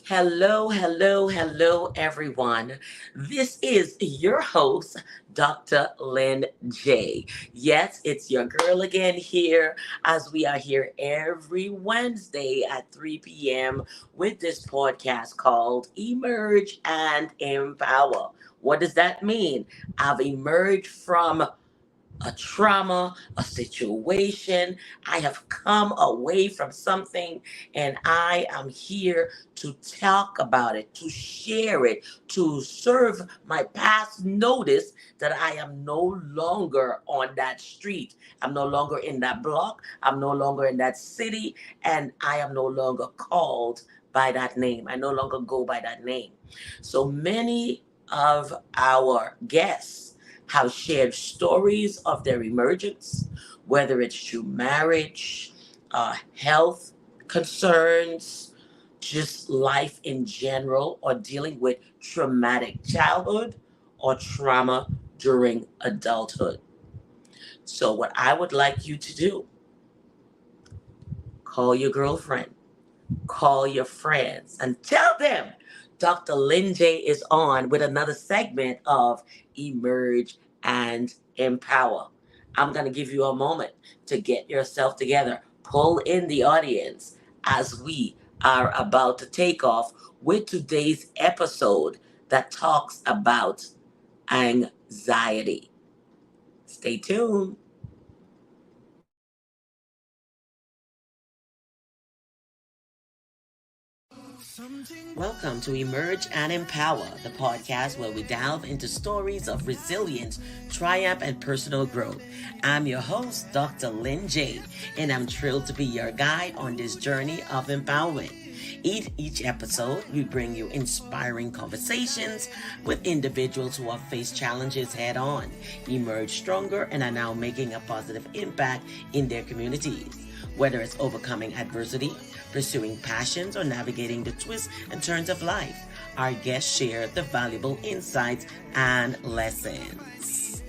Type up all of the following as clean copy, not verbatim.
Hello, hello, hello, everyone. This is your host, Dr. Lynn J. Yes, it's your girl again here as we are here every Wednesday at 3 p.m. with this podcast called Emerge and Empower. What does that mean? I've emerged from a trauma, a situation. I have come away from something and I am here to talk about it, to share it, to serve my past notice that I am no longer on that street. I'm no longer in that block. I'm no longer in that city. And I am no longer called by that name. I no longer go by that name. So many of our guests have shared stories of their emergence, whether it's through marriage, health concerns, just life in general, or dealing with traumatic childhood or trauma during adulthood. So, what I would like you to do, call your girlfriend, call your friends, and tell them Dr. Lynn J is on with another segment of Emerge and Empower. I'm going to give you a moment to get yourself together. Pull in the audience as we are about to take off with today's episode that talks about anxiety. Stay tuned. Welcome to Emerge and Empower, the podcast where we delve into stories of resilience, triumph, and personal growth. I'm your host, Dr. Lynn J., and I'm thrilled to be your guide on this journey of empowerment. Each episode, we bring you inspiring conversations with individuals who have faced challenges head on, emerged stronger, and are now making a positive impact in their communities. Whether it's overcoming adversity, pursuing passions, or navigating the twists and turns of life, our guests share the valuable insights and lessons.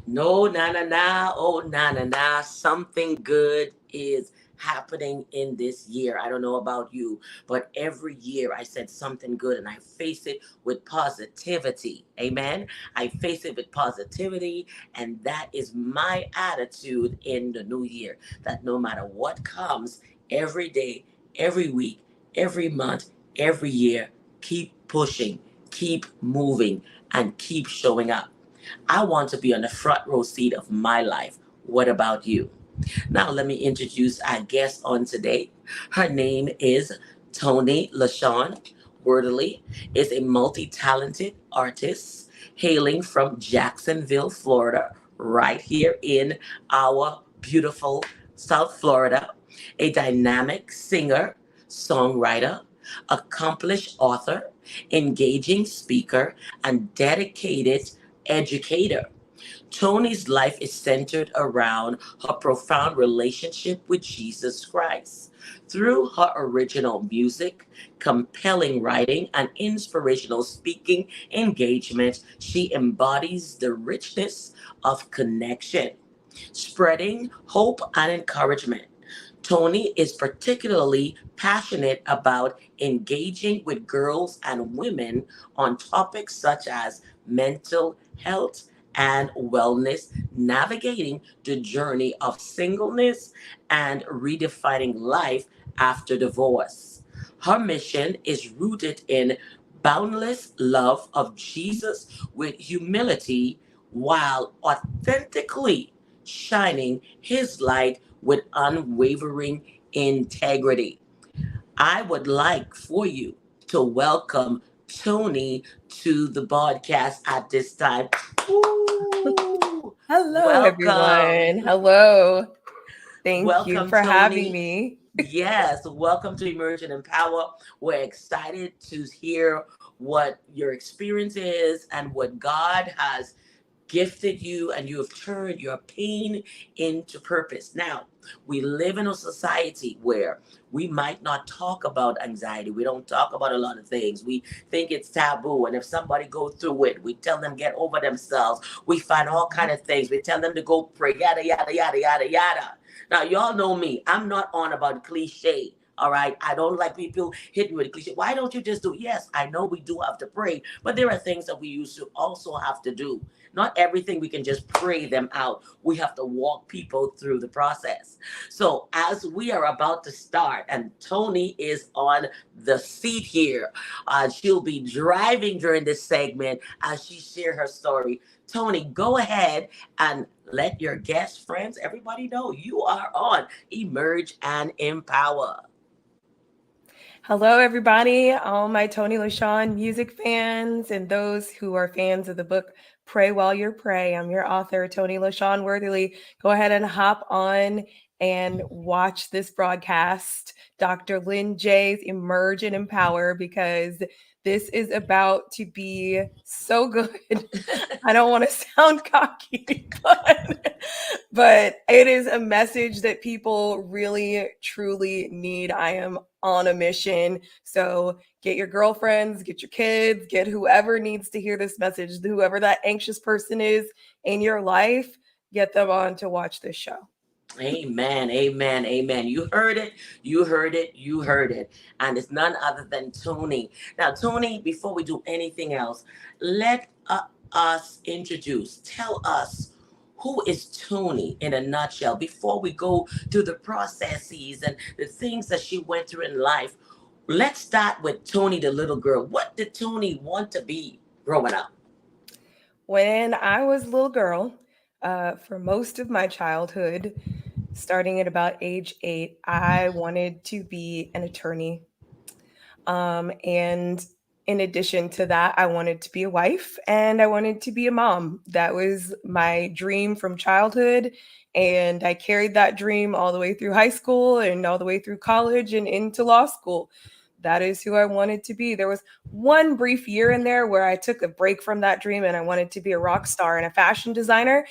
No, na na na, oh na na na, something good is happening in this year. I don't know about you, but every year I said something good and I face it with positivity. Amen. I face it with positivity, and that is my attitude in the new year. That no matter what comes, every day, every week, every month, every year, keep pushing, keep moving, and keep showing up. I want to be on the front row seat of my life. What about you? Now, let me introduce our guest on today. Her name is Toni Lashaun Wortherly, is a multi-talented artist hailing from Jacksonville, Florida, right here in our beautiful South Florida. A dynamic singer, songwriter, accomplished author, engaging speaker, and dedicated educator. Toni's life is centered around her profound relationship with Jesus Christ. Through her original music, compelling writing, and inspirational speaking engagement, she embodies the richness of connection, spreading hope and encouragement. Toni is particularly passionate about engaging with girls and women on topics such as mental health and wellness, navigating the journey of singleness, and redefining life after divorce. Her mission is rooted in boundless love of Jesus with humility while authentically shining his light with unwavering integrity. I would like for you to welcome Toni to the podcast at this time. Ooh, Hello, welcome. everyone. Hello. Thank you Welcome, for having Toni. me. Yes, welcome to Emerge and Empower. We're excited to hear what your experience is and what God has gifted you, and you have turned your pain into purpose. Now, we live in a society where we might not talk about anxiety. We don't talk about a lot of things. We think it's taboo. And if somebody go through it, we tell them get over themselves. We find all kind of things. We tell them to go pray, yada, yada, yada, yada, yada. Now, y'all know me. I'm not on about cliche. All right. I don't like people hitting with cliche. Why don't you just do? Yes, I know we do have to pray, but there are things that we used to also have to do. Not everything we can just pray them out. We have to walk people through the process. So as we are about to start, and Toni is on the seat here, she'll be driving during this segment as she share her story. Toni, go ahead and let your guests, friends, everybody know you are on Emerge and Empower. Hello, everybody, all my Toni Lashaun music fans and those who are fans of the book Pray While You Pray. I'm your author, Toni Lashaun Wortherly. Go ahead and hop on and watch this broadcast, Dr. Lynn J's Emerge and Empower, because this is about to be so good. I don't want to sound cocky, but it is a message that people really, truly need. I am on a mission. So get your girlfriends, get your kids, get whoever needs to hear this message, whoever that anxious person is in your life, get them on to watch this show. Amen, amen, amen. You heard it, you heard it, you heard it. And it's none other than Toni. Now, Toni, before we do anything else, let us introduce, tell us who is Toni in a nutshell before we go through the processes and the things that she went through in life. Let's start with Toni, the little girl. What did Toni want to be growing up? When I was a little girl, for most of my childhood, starting at about age 8, I wanted to be an attorney. And in addition to that, I wanted to be a wife and I wanted to be a mom. That was my dream from childhood. And I carried that dream all the way through high school and all the way through college and into law school. That is who I wanted to be. There was one brief year in there where I took a break from that dream and I wanted to be a rock star and a fashion designer.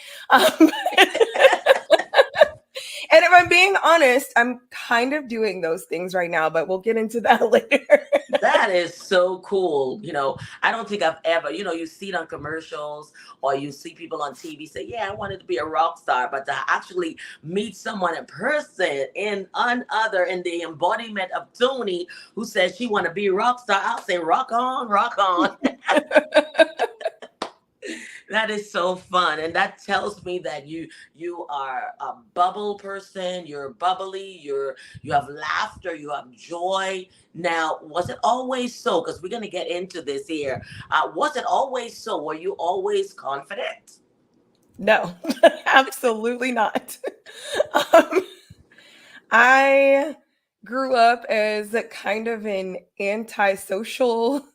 And if I'm being honest, I'm kind of doing those things right now, but we'll get into that later. That is so cool. I don't think I've ever, you see it on commercials or you see people on TV say, yeah, I wanted to be a rock star, but to actually meet someone in person in another in the embodiment of Toni who says she want to be a rock star, I'll say rock on, rock on. That is so fun, and that tells me that you are a bubble person. You're bubbly. You have laughter. You have joy. Now, was it always so? Because we're gonna get into this here. Was it always so? Were you always confident? No, absolutely not. Um, I grew up as a kind of an antisocial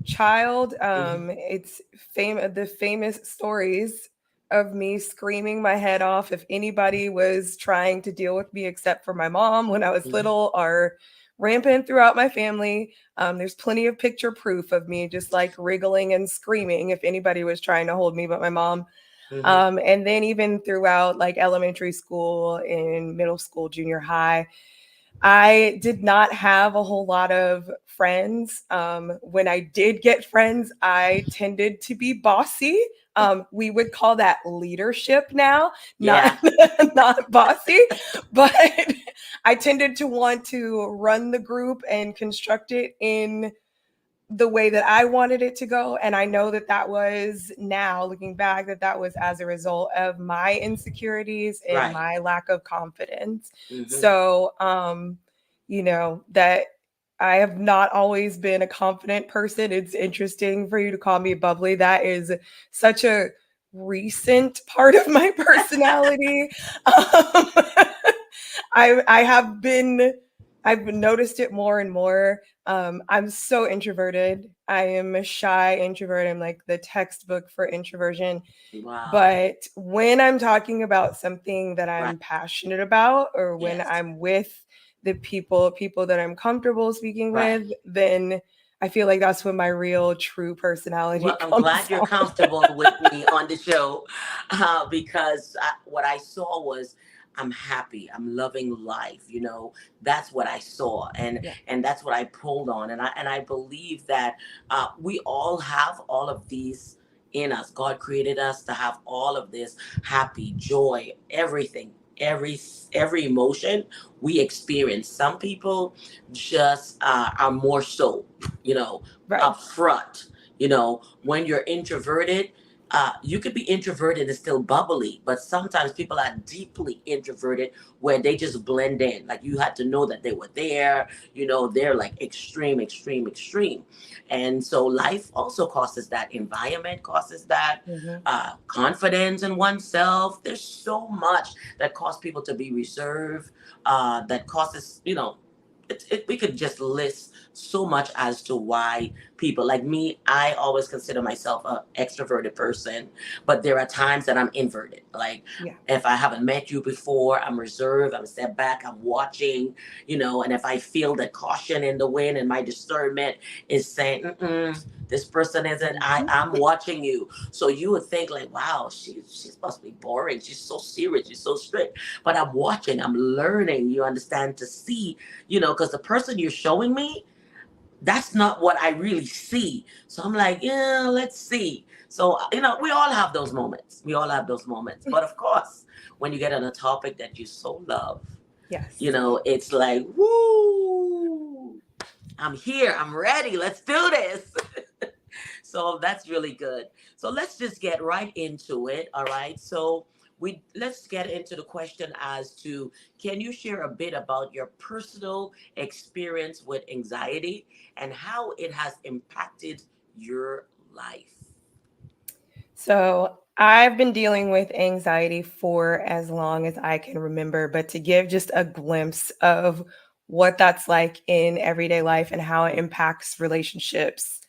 child. Hmm. It's the famous stories of me screaming my head off if anybody was trying to deal with me except for my mom when I was Hmm. little are rampant throughout my family. There's plenty of picture proof of me just like wriggling and screaming if anybody was trying to hold me but my mom. Hmm. And then even throughout like elementary school and middle school, junior high, I did not have a whole lot of friends. When I did get friends, I tended to be bossy. We would call that leadership now, not Yeah. not bossy, but I tended to want to run the group and construct it in the way that I wanted it to go. And I know that that was now looking back, that that was as a result of my insecurities and Right. my lack of confidence. Hmm. So, that I have not always been a confident person. It's interesting for you to call me bubbly. That is such a recent part of my personality. Um, I have been, I've noticed it more and more. I'm so introverted. I am a shy introvert. I'm like the textbook for introversion. Wow. But when I'm talking about something that Right. I'm passionate about, or when Yes. I'm with the people that I'm comfortable speaking Right. with, then I feel like that's when my real true personality Well, I'm comes glad you're out. comfortable with me on the show because what I saw was I'm happy. I'm loving life. That's what I saw, and Yeah. and that's what I pulled on, and I believe that we all have all of these in us. God created us to have all of this happy, joy, everything. every every emotion we experience. Some people just are more so, you know, Right. upfront. When you're introverted, you could be introverted and still bubbly, but sometimes people are deeply introverted where they just blend in. Like you had to know that they were there. They're like extreme, extreme, extreme. And so life also causes that. Environment causes that. Hmm. Confidence in oneself. There's so much that causes people to be reserved. That causes, we could just list so much as to why people like me. I always consider myself an extroverted person, but there are times that I'm inverted. Like Yeah. if I haven't met you before, I'm reserved, I'm step back, I'm watching, and if I feel the caution in the wind and my discernment is saying, this person isn't, I'm watching you. So you would think like, wow, she's must be boring. She's so serious. She's so strict. But I'm watching, I'm learning, you understand, to see, because the person you're showing me, that's not what I really see. So I'm like, yeah, let's see. So, we all have those moments. We all have those moments. But of course, when you get on a topic that you so love, Yes. it's like, woo, I'm here. I'm ready. Let's do this. So that's really good. So let's just get right into it. All right. So let's get into the question as to, can you share a bit about your personal experience with anxiety and how it has impacted your life? So I've been dealing with anxiety for as long as I can remember, but to give just a glimpse of what that's like in everyday life and how it impacts relationships,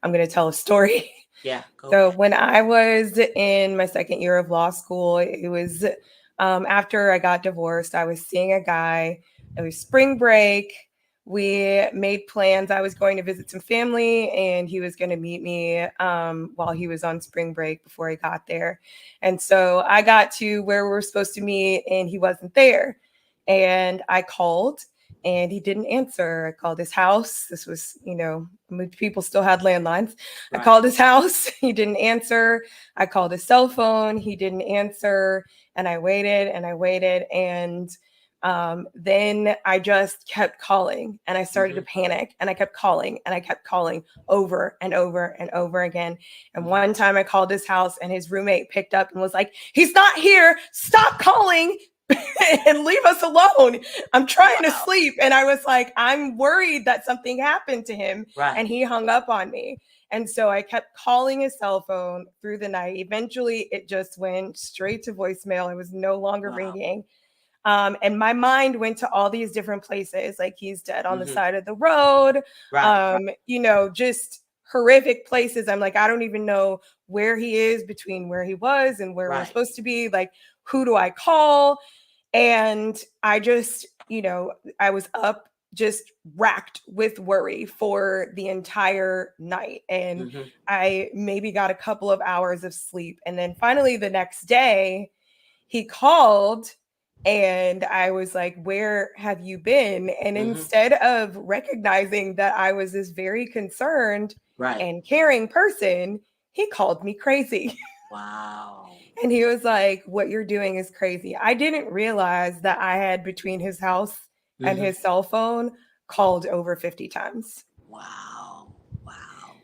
I'm going to tell a story. Yeah, go So ahead. when I was in my second year of law school, it was after I got divorced. I was seeing a guy. It was spring break. We made plans. I was going to visit some family, and he was going to meet me while he was on spring break before he got there. And so I got to where we were supposed to meet, and he wasn't there. And I called, and he didn't answer. I called his house. This was, people still had landlines. I Right. called his house. He didn't answer. I called his cell phone. He didn't answer. And I waited and I waited. And then I just kept calling and I started to Mm-hmm. panic and I kept calling and I kept calling over and over and over again. And Mm-hmm. one time I called his house and his roommate picked up and was like, "He's not here. Stop calling." And leave us alone. I'm trying to Wow. sleep. And I was like, I'm worried that something happened to him. Right. And he hung up on me. And so I kept calling his cell phone through the night. Eventually, it just went straight to voicemail. It was no longer Wow. ringing. And my mind went to all these different places, like he's dead on the Mm-hmm. side of the road, Right. just horrific places. I'm like, I don't even know where he is between where he was and where we're Right. supposed to be. Like, who do I call? And I just, I was up just racked with worry for the entire night. And Mm-hmm. I maybe got a couple of hours of sleep. And then finally the next day, he called and I was like, "Where have you been?" And Mm-hmm. instead of recognizing that I was this very concerned Right. and caring person, he called me crazy. Wow. And he was like, "What you're doing is crazy." I didn't realize that I had between his house and Mm-hmm. his cell phone called over 50 times. Wow. Wow.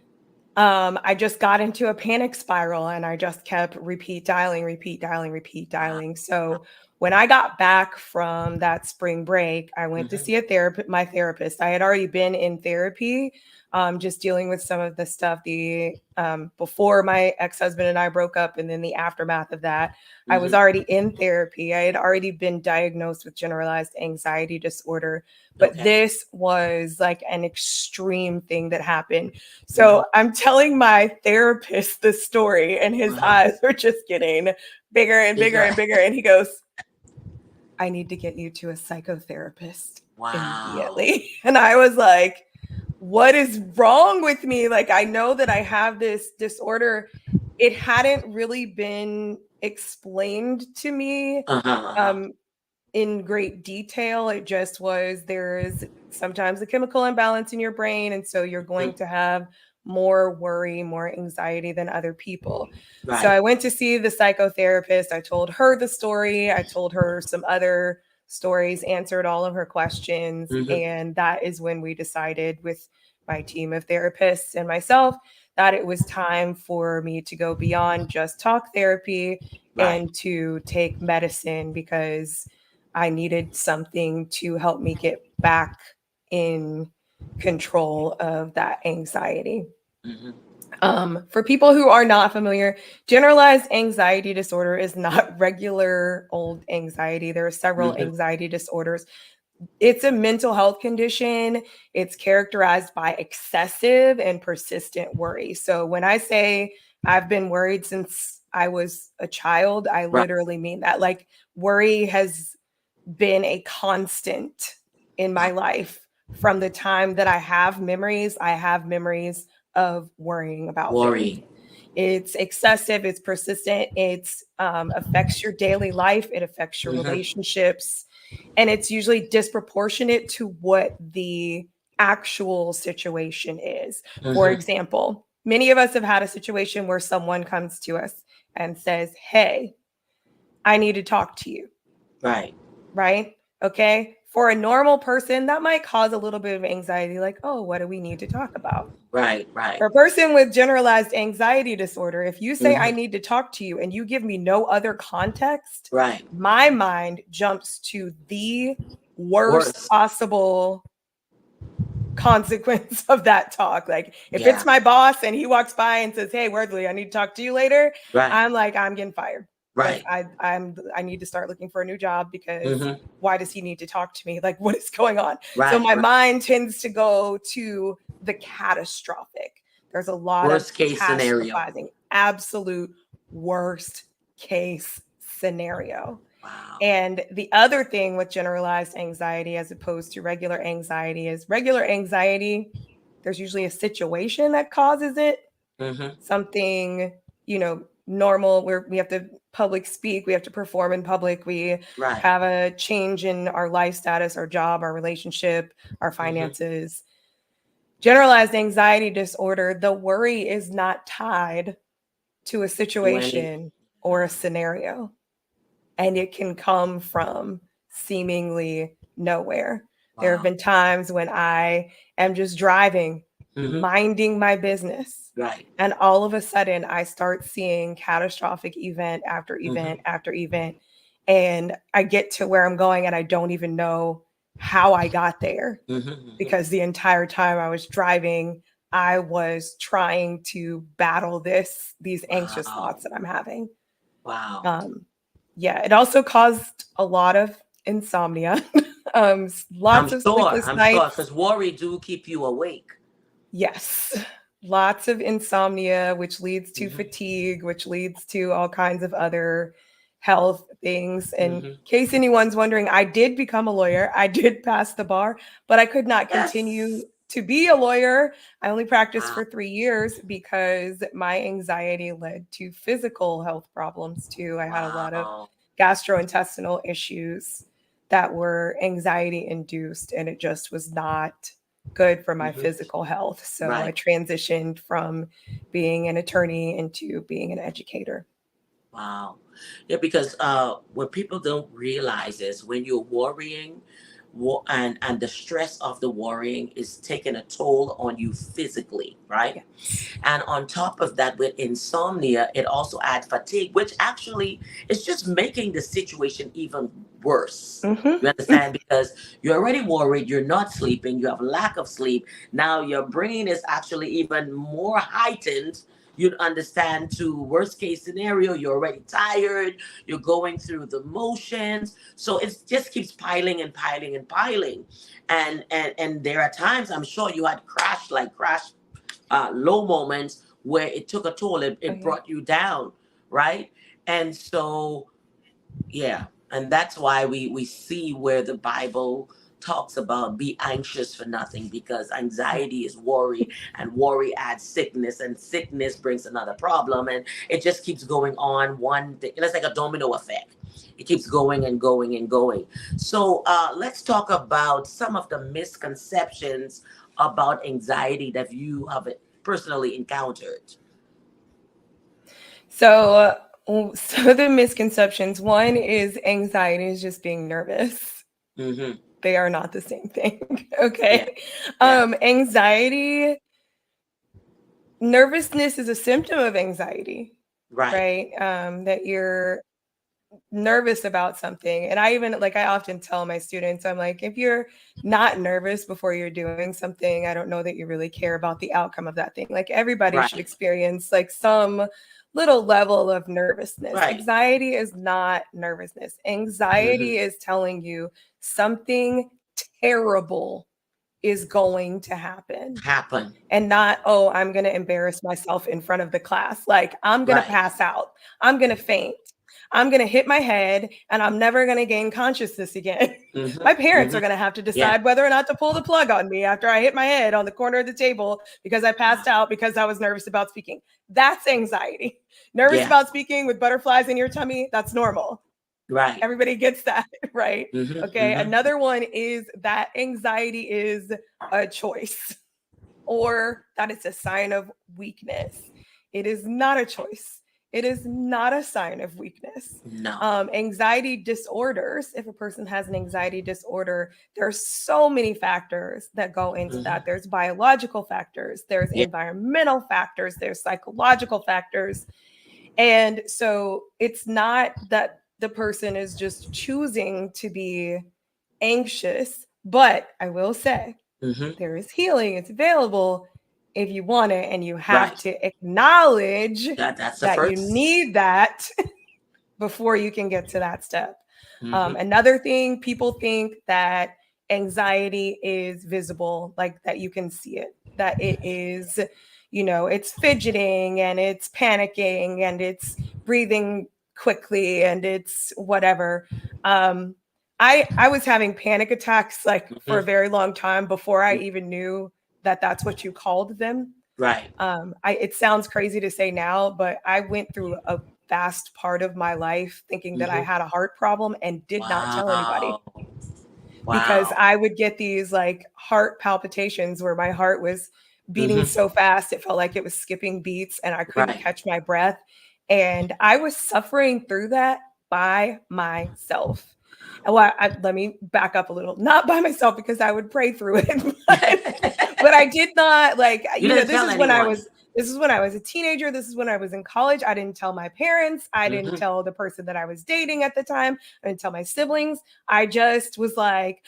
I just got into a panic spiral and I just kept repeat dialing, repeat dialing, repeat Wow. dialing. So when I got back from that spring break, I went to Mm-hmm. see my therapist. I had already been in therapy, just dealing with some of the stuff before my ex-husband and I broke up, and then the aftermath of that. I was Mm-hmm. already in therapy. I had already been diagnosed with generalized anxiety disorder, but Okay. this was like an extreme thing that happened. Mm-hmm. So I'm telling my therapist this story, and his Uh-huh. eyes are just getting bigger and bigger Bigger. and bigger. And he goes, "I need to get you to a psychotherapist Wow. immediately." And I was like, "What is wrong with me? Like, I know that I have this disorder." It hadn't really been explained to me Uh-huh. Uh-huh. um, in great detail. It just was, there is sometimes a chemical imbalance in your brain. And so you're Mm-hmm. going to have more worry, more anxiety than other people. So Right. I went to see the psychotherapist. I told her the story. I told her some other stories, answered all of her questions. Mm-hmm. And that is when we decided with my team of therapists and myself that it was time for me to go beyond just talk therapy Right. and to take medicine because I needed something to help me get back in control of that anxiety. Mm-hmm. For people who are not familiar, generalized anxiety disorder is not regular old anxiety. There are several Mm-hmm. anxiety disorders. It's a mental health condition. It's characterized by excessive and persistent worry. So when I say I've been worried since I was a child, I Right. literally mean that. Like, worry has been a constant in my life from the time that I have memories. I have memories of worrying about things. Worry. It's excessive, it's persistent, it's affects your daily life, it affects your Mm-hmm. relationships, and it's usually disproportionate to what the actual situation is. For Mm-hmm. example, many of us have had a situation where someone comes to us and says, "Hey, I need to talk to you." Right. Right? Okay. For a normal person, that might cause a little bit of anxiety, like, "Oh, what do we need to talk about?" Right. Right. For a person with generalized anxiety disorder, if you say, "I Mm-hmm. need to talk to you," and you give me no other context, Right. my mind jumps to the worst Worse. possible consequence of that talk. Like, if it's Yeah. my boss and he walks by and says, "Hey, Worthley, I need to talk to you later," Right. I'm like, I'm getting fired. Like, Right. I need to start looking for a new job because Mm-hmm. why does he need to talk to me? Like, what is going on? So Right. my Right. mind tends to go to the catastrophic. There's a lot of Worst case scenario. catastrophizing, absolute worst case scenario. Wow. And the other thing with generalized anxiety as opposed to regular anxiety is regular anxiety, there's usually a situation that causes it, Mm-hmm. something, normal where we have to public speak, we have to perform in public, we Right. have a change in our life status, our job, our relationship, our Mm-hmm. finances. Generalized anxiety disorder, the worry is not tied to a Do any. situation or a scenario, and it can come from seemingly nowhere. There have Wow. been times when I am just driving, Mm-hmm. minding my business, Right. and all of a sudden I start seeing catastrophic event after Mm-hmm. event after event. And I get to where I'm going and I don't even know how I got there Mm-hmm. Mm-hmm. because the entire time I was driving, I was trying to battle these anxious Wow. thoughts that I'm having. Wow. Um, yeah, it also caused a lot of insomnia, I'm lots of sure. sleepless I'm sure. nights. Because worry do keep you awake. Yes, lots of insomnia, which leads to Mm-hmm. fatigue, which leads to all kinds of other health things. In Mm-hmm. case anyone's wondering, I did become a lawyer. I did pass the bar, but I could not Yes. continue to be a lawyer. I only practiced Wow. for 3 years because my anxiety led to physical health problems too. I had a lot of Wow. gastrointestinal issues that were anxiety induced, and it just was not good for my Mm-hmm. physical health. So I Right. transitioned from being an attorney into being an educator. Wow. Yeah, because what people don't realize is when you're worrying, and the stress of the worrying is taking a toll on you physically, right? Yes. And on top of that, with insomnia, it also adds fatigue, which actually is just making the situation even worse. Mm-hmm. You understand? Because you're already worried, you're not sleeping, you have lack of sleep. Now your brain is actually even more heightened. You'd understand to worst case scenario, you're already tired, you're going through the motions. So it just keeps piling and piling and piling. And there are times I'm sure you had crash low moments where it took a toll, Oh, it yeah. brought you down, right? And so, yeah, and that's why we see where the Bible talks about be anxious for nothing, because Yeah. anxiety is worry, and worry adds sickness, and sickness brings another problem, and it just keeps going on. One thing, it's like a domino effect. It keeps going and going and going. So let's talk about some of the misconceptions about anxiety that you have personally encountered? So the misconceptions. One is anxiety is just being nervous. Mm-hmm. They are not the same thing. Yeah. Okay. Yeah. Anxiety, nervousness is a symptom of anxiety, Right. right? That you're nervous about something. And I often tell my students, I'm like, if you're not nervous before you're doing something, I don't know that you really care about the outcome of that thing. Like everybody should Right. experience like some little level of nervousness. Right. Anxiety is not nervousness. Mm-hmm. Anxiety is telling you something terrible is going to happen, Happen. and not, oh, I'm going to embarrass myself in front of the class. Like, I'm going to Right. pass out. I'm going to faint. I'm going to hit my head and I'm never going to gain consciousness again. Mm-hmm. My parents Mm-hmm. are going to have to Yeah. decide whether or not to pull the plug on me after I hit my head on the corner of the table because I passed out because I was nervous about speaking. That's anxiety. Nervous Yeah. about speaking with butterflies in your tummy, that's normal. Right. Everybody gets that, right? Mm-hmm. Okay. Mm-hmm. Another one is that anxiety is a choice, or that it's a sign of weakness. It is not a choice. It is not a sign of weakness. No. Anxiety disorders, if a person has an anxiety disorder, there are so many factors that go into Mm-hmm. that. There's biological factors, there's Yeah. environmental factors, there's psychological factors. And so it's not that the person is just choosing to be anxious, but I will say, Mm-hmm. there is healing. It's available if you want it, and you have Right. to acknowledge That's the that you first. need that before you can get to that step. Mm-hmm. Another thing, people think that anxiety is visible, like that you can see it, that it is, it's fidgeting and it's panicking and it's breathing quickly and it's whatever. Um, I was having panic attacks like for a Mm-hmm. very long time before I even knew that that's what you called them. Right. It sounds crazy to say now, but I went through a vast part of my life thinking that I Mm-hmm. had a heart problem and did not tell anybody, Wow. because Wow. I would get these like heart palpitations where my heart was beating Mm-hmm. so fast it felt like it was skipping beats and I couldn't Right. catch my breath. And I was suffering through that by myself. Well, let me back up a little. Not by myself, because I would pray through it, but I did not, like, You didn't this tell is when I anyone. was a teenager. This is when I was in college. I didn't tell my parents. I didn't Mm-hmm. tell the person that I was dating at the time. I didn't tell my siblings. I just was like,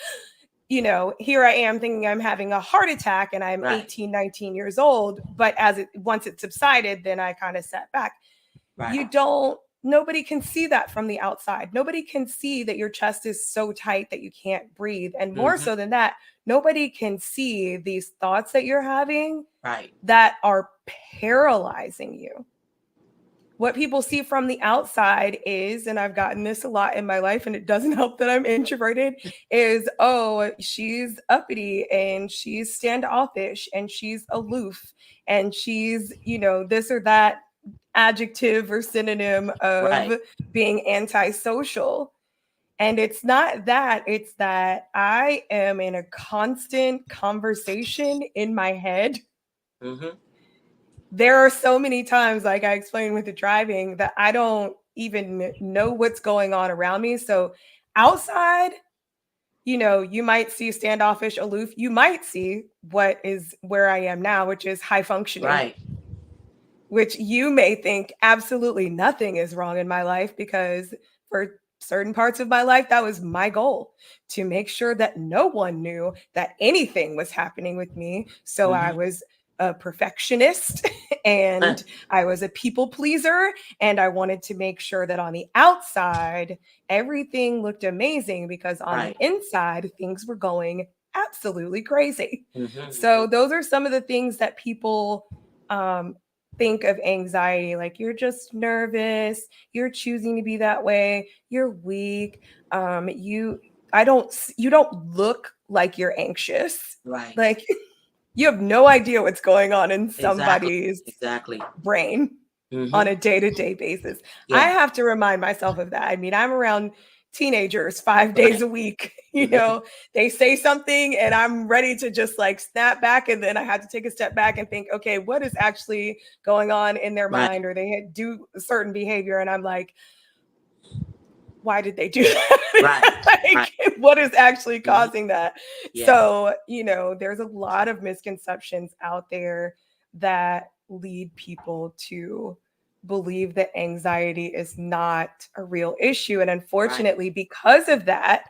here I am thinking I'm having a heart attack and I'm Right. 18, 19 years old. But once it subsided, then I kind of sat back. Right. Nobody can see that from the outside. Nobody can see that your chest is so tight that you can't breathe. And more Mm-hmm. so than that, nobody can see these thoughts that you're having Right. that are paralyzing you. What people see from the outside is, and I've gotten this a lot in my life, and it doesn't help that I'm introverted, is, oh, she's uppity and she's standoffish and she's aloof and she's, this or that adjective or synonym of Right. being antisocial. And it's not that, it's that I am in a constant conversation in my head. Mm-hmm. There are so many times, like I explained with the driving, that I don't even know what's going on around me. So outside, you might see standoffish, aloof. You might see what is where I am now, which is high functioning, Right. which you may think absolutely nothing is wrong in my life, because for certain parts of my life, that was my goal, to make sure that no one knew that anything was happening with me. So I Mm-hmm. was a perfectionist and I was a people pleaser, and I wanted to make sure that on the outside, everything looked amazing, because on the Right. inside, things were going absolutely crazy. Mm-hmm. So those are some of the things that people um, think of anxiety, like you're just nervous, you're choosing to be that way, you're weak, you don't look like you're anxious. Right. Like, you have no idea what's going on in Exactly. somebody's Exactly. brain on Mm-hmm. a day-to-day basis. I Yeah. have to remind myself of that. I mean, I'm around teenagers 5 days Right. a week. They say something and I'm ready to just like snap back. And then I had to take a step back and think, okay, what is actually going on in their Right. mind? Or they do a certain behavior. And I'm like, why did they do that? Right. Right. Like, what is actually Hmm. causing that? Yes. So, there's a lot of misconceptions out there that lead people to believe that anxiety is not a real issue. And Right. unfortunately, because of that,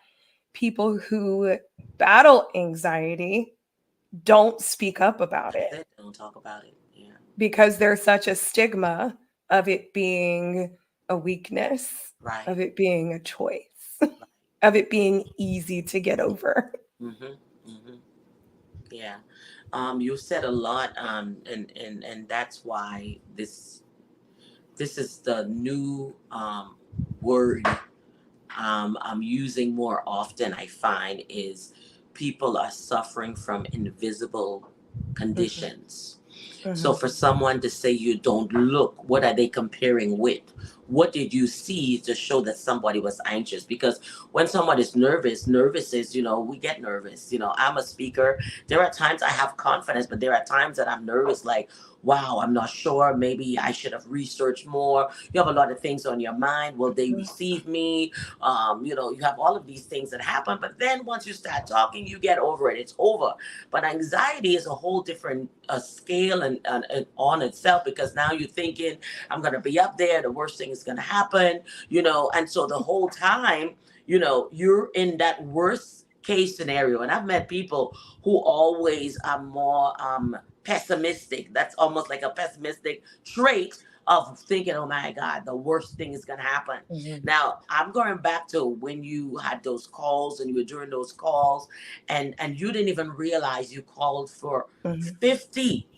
people who battle anxiety don't speak up about That's it it. Don't talk about it. Yeah. because there's such a stigma of it being a weakness, Right. of it being a choice, Right. of it being easy to get over. Mm-hmm. Mm-hmm. Yeah. You said a lot, and that's why this is the new word I'm using more often. I find is people are suffering from invisible Mhm, conditions. So mhm, for someone to say you don't look, what are they comparing with? What did you see to show that somebody was anxious? Because when someone is nervous, nervous is, we get nervous. I'm a speaker. There are times I have confidence, but there are times that I'm nervous, like, wow, I'm not sure. Maybe I should have researched more. You have a lot of things on your mind. Will they mhm, receive me? You have all of these things that happen. But then once you start talking, you get over it. It's over. But anxiety is a whole different scale and on itself, because now you're thinking, I'm going to be up there. The worst thing is going to happen, And so the whole time, you're in that worst case scenario. And I've met people who always are more pessimistic. That's almost like a pessimistic trait of thinking, oh my God, the worst thing is going to happen. mhm, Now, I'm going back to when you had those calls and you were doing those calls, and you didn't even realize you called for mhm, 50.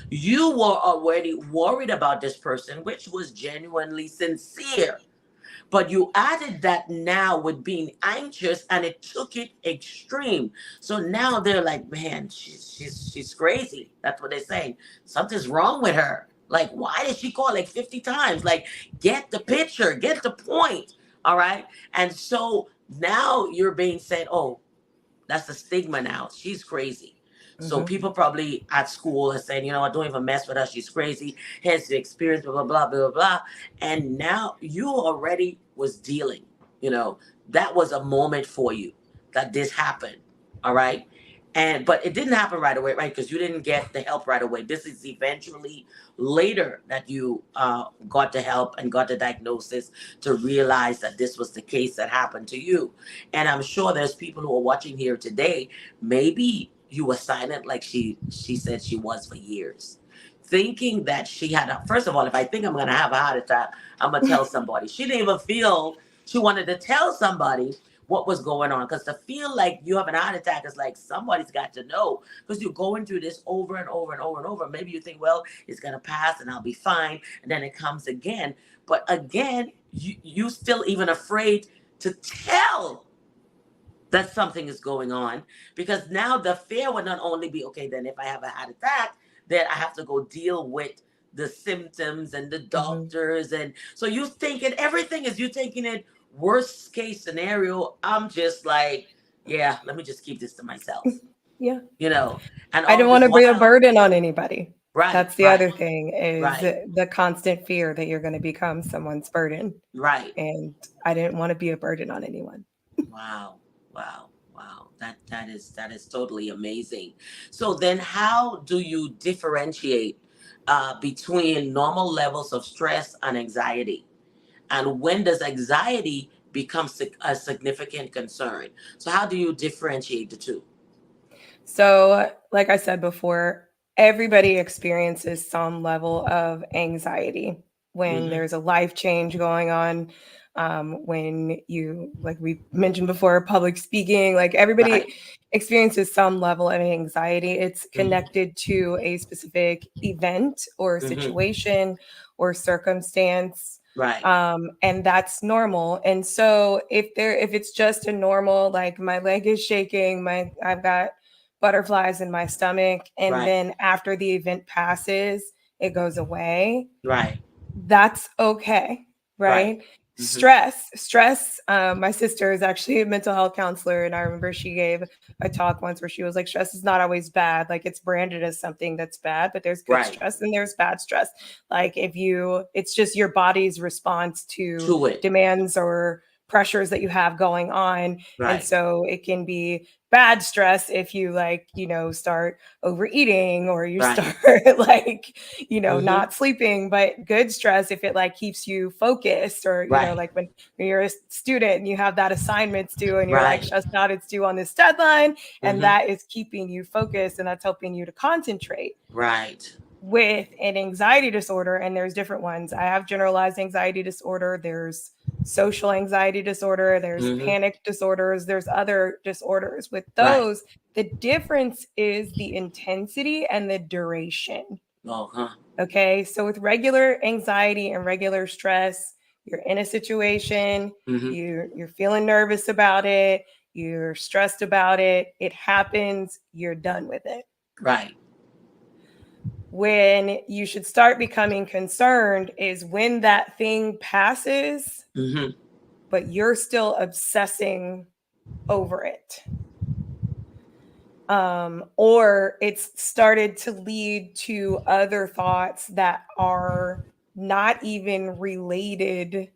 You were already worried about this person, which was genuinely sincere, but you added that now with being anxious, and it took it extreme. So now they're like, man, she's crazy. That's what they're saying. Something's wrong with her. Like, why did she call like 50 times? Like, get the picture, get the point. All right. And so now you're being said, oh, that's the stigma now. She's crazy. So mhm, people probably at school are saying, what, don't even mess with her. She's crazy. Hence the experience, blah, blah, blah, blah, blah. And now you already was dealing, you know, that was a moment for you that this happened. All right. But it didn't happen right away, right? Because you didn't get the help right away. This is eventually later that you got the help and got the diagnosis to realize that this was the case that happened to you. And I'm sure there's people who are watching here today. Maybe you were silent like she said she was for years. Thinking that she had first of all, if I think I'm gonna have a heart attack, I'm gonna tell somebody. She didn't even feel she wanted to tell somebody what was going on. Because to feel like you have an heart attack is like somebody's got to know. Because you're going through this over and over and over and over. Maybe you think, well, it's gonna pass and I'll be fine. And then it comes again. But again, you still even afraid to tell that something is going on, because now the fear would not only be, okay, then if I have a heart attack, then I have to go deal with the symptoms and the mhm. doctors. And so you thinking everything is, you taking it worst case scenario. I'm just like, yeah, let me just keep this to myself, Yeah. you know, and I all don't this want to be a while, burden on anybody. right, That's the right, other thing is right, the constant fear that you're going to become someone's burden. right. And I didn't want to be a burden on anyone. Wow, wow, wow. That is totally amazing. So then how do you differentiate between normal levels of stress and anxiety? And when does anxiety become a significant concern? So how do you differentiate the two? So, like I said before, everybody experiences some level of anxiety when Mm-hmm. there's a life change going on. When you, like we mentioned before, public speaking, like Right. everybody experiences some level of anxiety. It's Mm-hmm. connected to a specific event or Mm-hmm. situation or circumstance. Right. And that's normal. And so if it's just a normal, like my leg is shaking, I've got butterflies in my stomach, and Right. then after the event passes, it goes away. Right. That's okay, Right. right? Mm-hmm. Stress. My sister is actually a mental health counselor, and I remember she gave a talk once where she was like, stress is not always bad. Like, it's branded as something that's bad, but there's good Right. stress and there's bad stress. Like, it's just your body's response to To it. demands or pressures that you have going on. And Right. so it can be bad stress if you, like, start overeating, or you Right. start like, Mm-hmm. not sleeping. But good stress if it like keeps you focused, or Right. like when you're a student and you have that assignment's due and you're like Right. stressed out, it's due on this deadline, and Mm-hmm. that is keeping you focused and that's helping you to concentrate. Right. With an anxiety disorder, and there's different ones. I have generalized anxiety disorder, there's social anxiety disorder, there's Mm-hmm. panic disorders, there's other disorders. With Right. those, the difference is the intensity and the duration. Oh, huh. Okay, so with regular anxiety and regular stress, you're in a situation, Mm-hmm. you're feeling nervous about it, you're stressed about it, it happens, you're done with it. Right. When you should start becoming concerned is when that thing passes, Mm-hmm. but you're still obsessing over it. Or it's started to lead to other thoughts that are not even related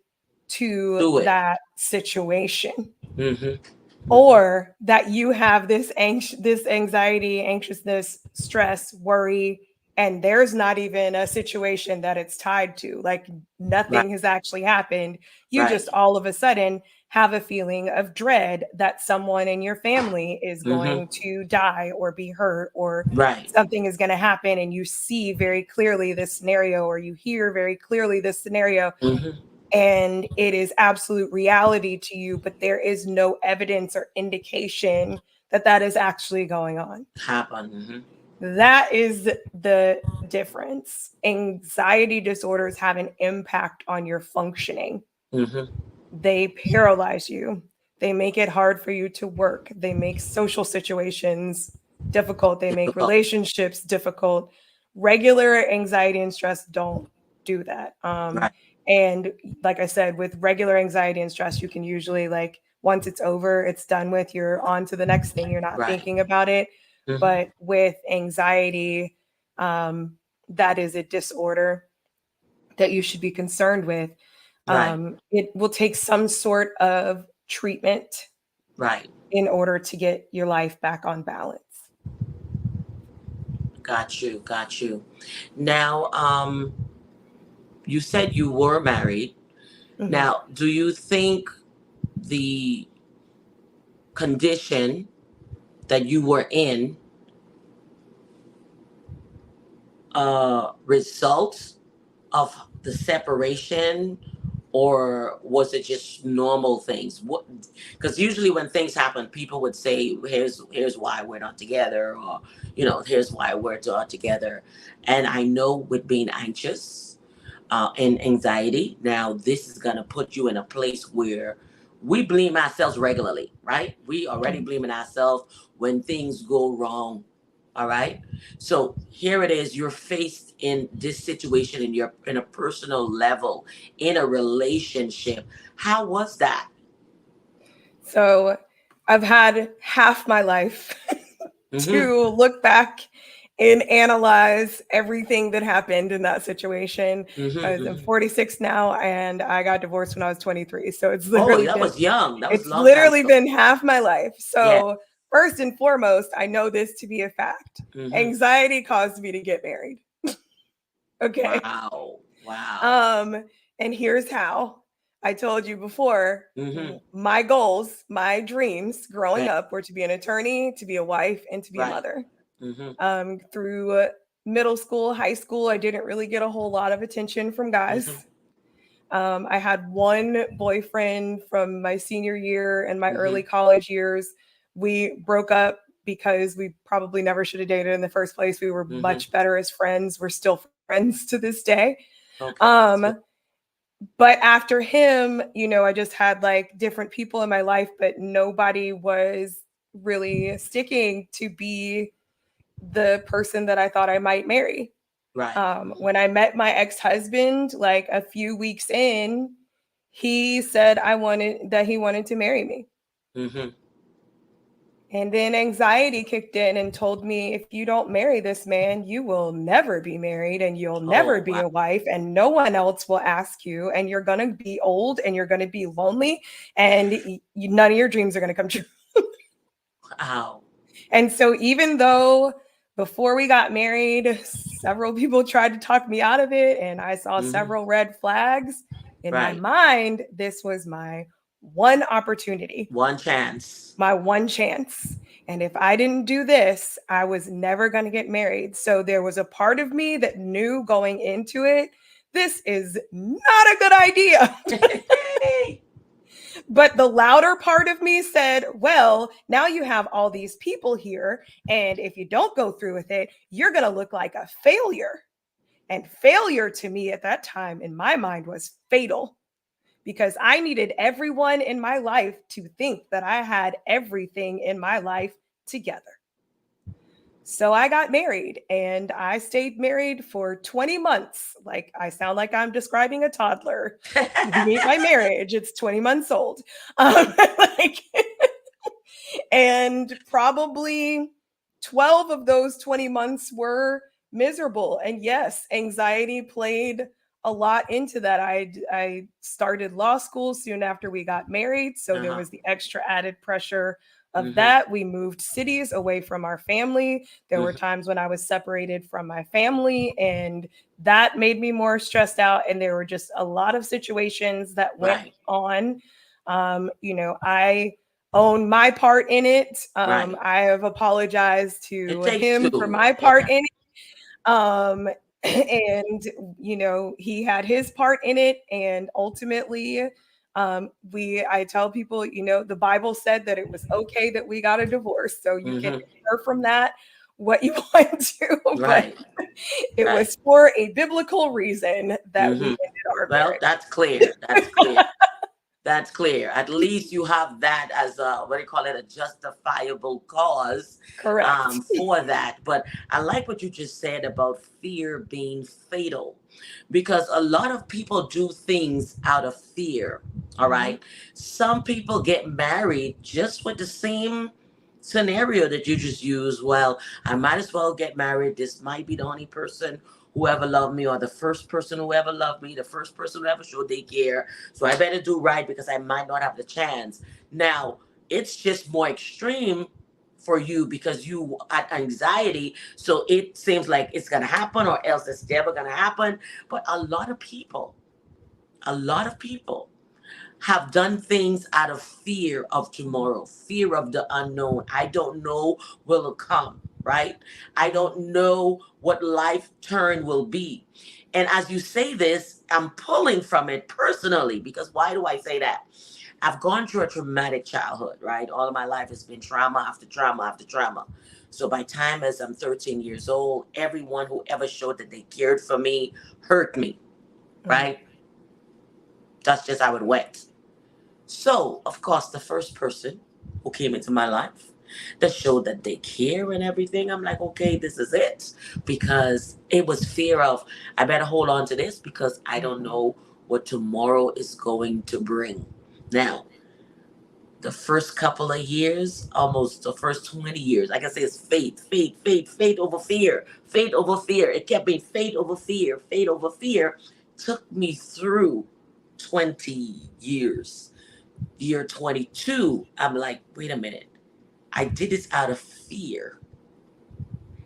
to Do it. that situation, Mm-hmm. Mm-hmm. or that you have this anxiety, anxiousness, stress, worry, and there's not even a situation that it's tied to. Like, Right. nothing has actually happened. You Right. just all of a sudden have a feeling of dread that someone in your family is Mm-hmm. going to die or be hurt, or Right. something is going to happen, and you see very clearly this scenario, or you hear very clearly this scenario, Mm-hmm. and it is absolute reality to you, but there is no evidence or indication that that is actually going on. Happen. Mm-hmm. That is the difference. Anxiety disorders have an impact on your functioning. Mm-hmm. They paralyze you. They make it hard for you to work. They make social situations difficult. They make Difficult. relationships difficult. Regular anxiety and stress don't do that. Right. And like I said, with regular anxiety and stress, you can usually, like, once it's over, it's done with, you're on to the next thing. You're not Right. thinking about it. Mm-hmm. But with anxiety, um, that is a disorder that you should be concerned with. Right. It will take some sort of treatment Right. in order to get your life back on balance. Got you. Got you. Now, you said you were married. Mhm. Now, do you think the condition that you were in results of the separation, or was it just normal things? What? Because usually when things happen, people would say, "Here's why we're not together," or "Here's why we're not together." And I know with being anxious and anxiety, now this is gonna put you in a place where we blame ourselves regularly, right? We already Mhm. blaming ourselves when things go wrong. All right. So here it is. You're faced in this situation, and you're in a personal level, in a relationship. How was that? So I've had half my life Mm-hmm. to look back and analyze everything that happened in that situation. Mm-hmm. I'm Mm-hmm. 46 now, and I got divorced when I was 23. So Oh, that was young. That was a it's long time literally ago. been half my life. Yeah. So first and foremost, I know this to be a fact. Mm-hmm. Anxiety caused me to get married. Okay. Wow. Wow. Um, and here's how. I told you before, Mm-hmm. my goals, my dreams growing Right. up were to be an attorney, to be a wife, and to be a Right. mother. Mm-hmm. Through middle school, high school, I didn't really get a whole lot of attention from guys. Mm-hmm. I had one boyfriend from my senior year and my Mm-hmm. early college years. We broke up because we probably never should have dated in the first place. We were Mm-hmm. much better as friends. We're still friends to this day. Okay. That's good. Um, but after him, I just had like different people in my life, but nobody was really sticking to be the person that I thought I might marry. Right. Mm-hmm. When I met my ex-husband, like a few weeks in, he said he wanted to marry me. Mm-hmm. And then anxiety kicked in and told me, if you don't marry this man, you will never be married and you'll never Oh, be wow. a wife, and no one else will ask you, and you're going to be old and you're going to be lonely, and none of your dreams are going to come true. Wow. And so, even though before we got married, several people tried to talk me out of it, and I saw Mm-hmm. several red flags, in my Right. mind, this was my one opportunity, One chance. my one chance. And if I didn't do this, I was never going to get married. So there was a part of me that knew going into it, this is not a good idea. But the louder part of me said, well, now you have all these people here. And if you don't go through with it, you're going to look like a failure. And failure to me at that time in my mind was fatal, because I needed everyone in my life to think that I had everything in my life together. So I got married, and I stayed married for 20 months. Like, I sound like I'm describing a toddler. Meet my marriage. It's 20 months old. Like, and probably 12 of those 20 months were miserable. And yes, anxiety played a lot into that. I started law school soon after we got married. So there Uh-huh. was the extra added pressure of Mm-hmm. that. We moved cities away from our family. There were Mm-hmm. times when I was separated from my family, and that made me more stressed out. And there were just a lot of situations that went Right. on. I own my part in it. Right. I have apologized It to takes him for two. my Yeah. part in it. And he had his part in it, and ultimately, I tell people, the Bible said that it was okay that we got a divorce, so you can Mm-hmm. infer from that what you want to, but Right. it Right. was for a biblical reason that we Mm-hmm. ended our Well, marriage. that's clear. That's clear. That's clear. At least you have that as a, what do you call it, a justifiable cause Correct. for that. But I like what you just said about fear being fatal, because a lot of people do things out of fear. All Mhm. right. Some people get married just with the same scenario that you just used. Well, I might as well get married. This might be the only person who ever loved me, or the first person who ever loved me, the first person who ever showed they care, so I better do right because I might not have the chance. Now, it's just more extreme for you because you had anxiety. So it seems like it's going to happen or else it's never going to happen. But a lot of people have done things out of fear of tomorrow, fear of the unknown. I don't know will it come, right? I Mhm. don't know what life turn will be. And as you say this, I'm pulling from it personally, because why do I say that? I've gone through a traumatic childhood, right? All of my life has been trauma after trauma after trauma. So by time as I'm 13 years old, everyone who ever showed that they cared for me hurt me, Mhm. right? That's just how it went. So, of course, the first person who came into my life that showed that they care and everything, I'm like, okay, this is it. Because it was fear of, I better hold on to this because I don't Mhm. know what tomorrow is going to bring. Now, the first couple of years, almost the first 20 years, like I say, it's faith, faith, faith, faith over fear, faith over fear. It kept being faith over fear, faith over fear. Took me through 20 years. Year 22, I'm like, wait a minute. I did this out of fear.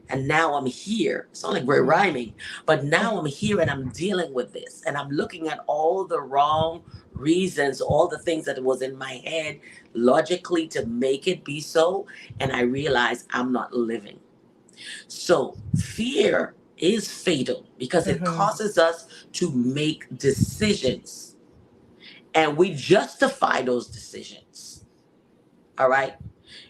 And now I'm here. It's not like we're Mhm. rhyming, but now Mhm. I'm here and I'm dealing with this. And I'm looking at all the wrong reasons, all the things that was in my head logically to make it be so. And I realize I'm not living. So fear is fatal because it Mhm. causes us to make decisions and we justify those decisions. All right.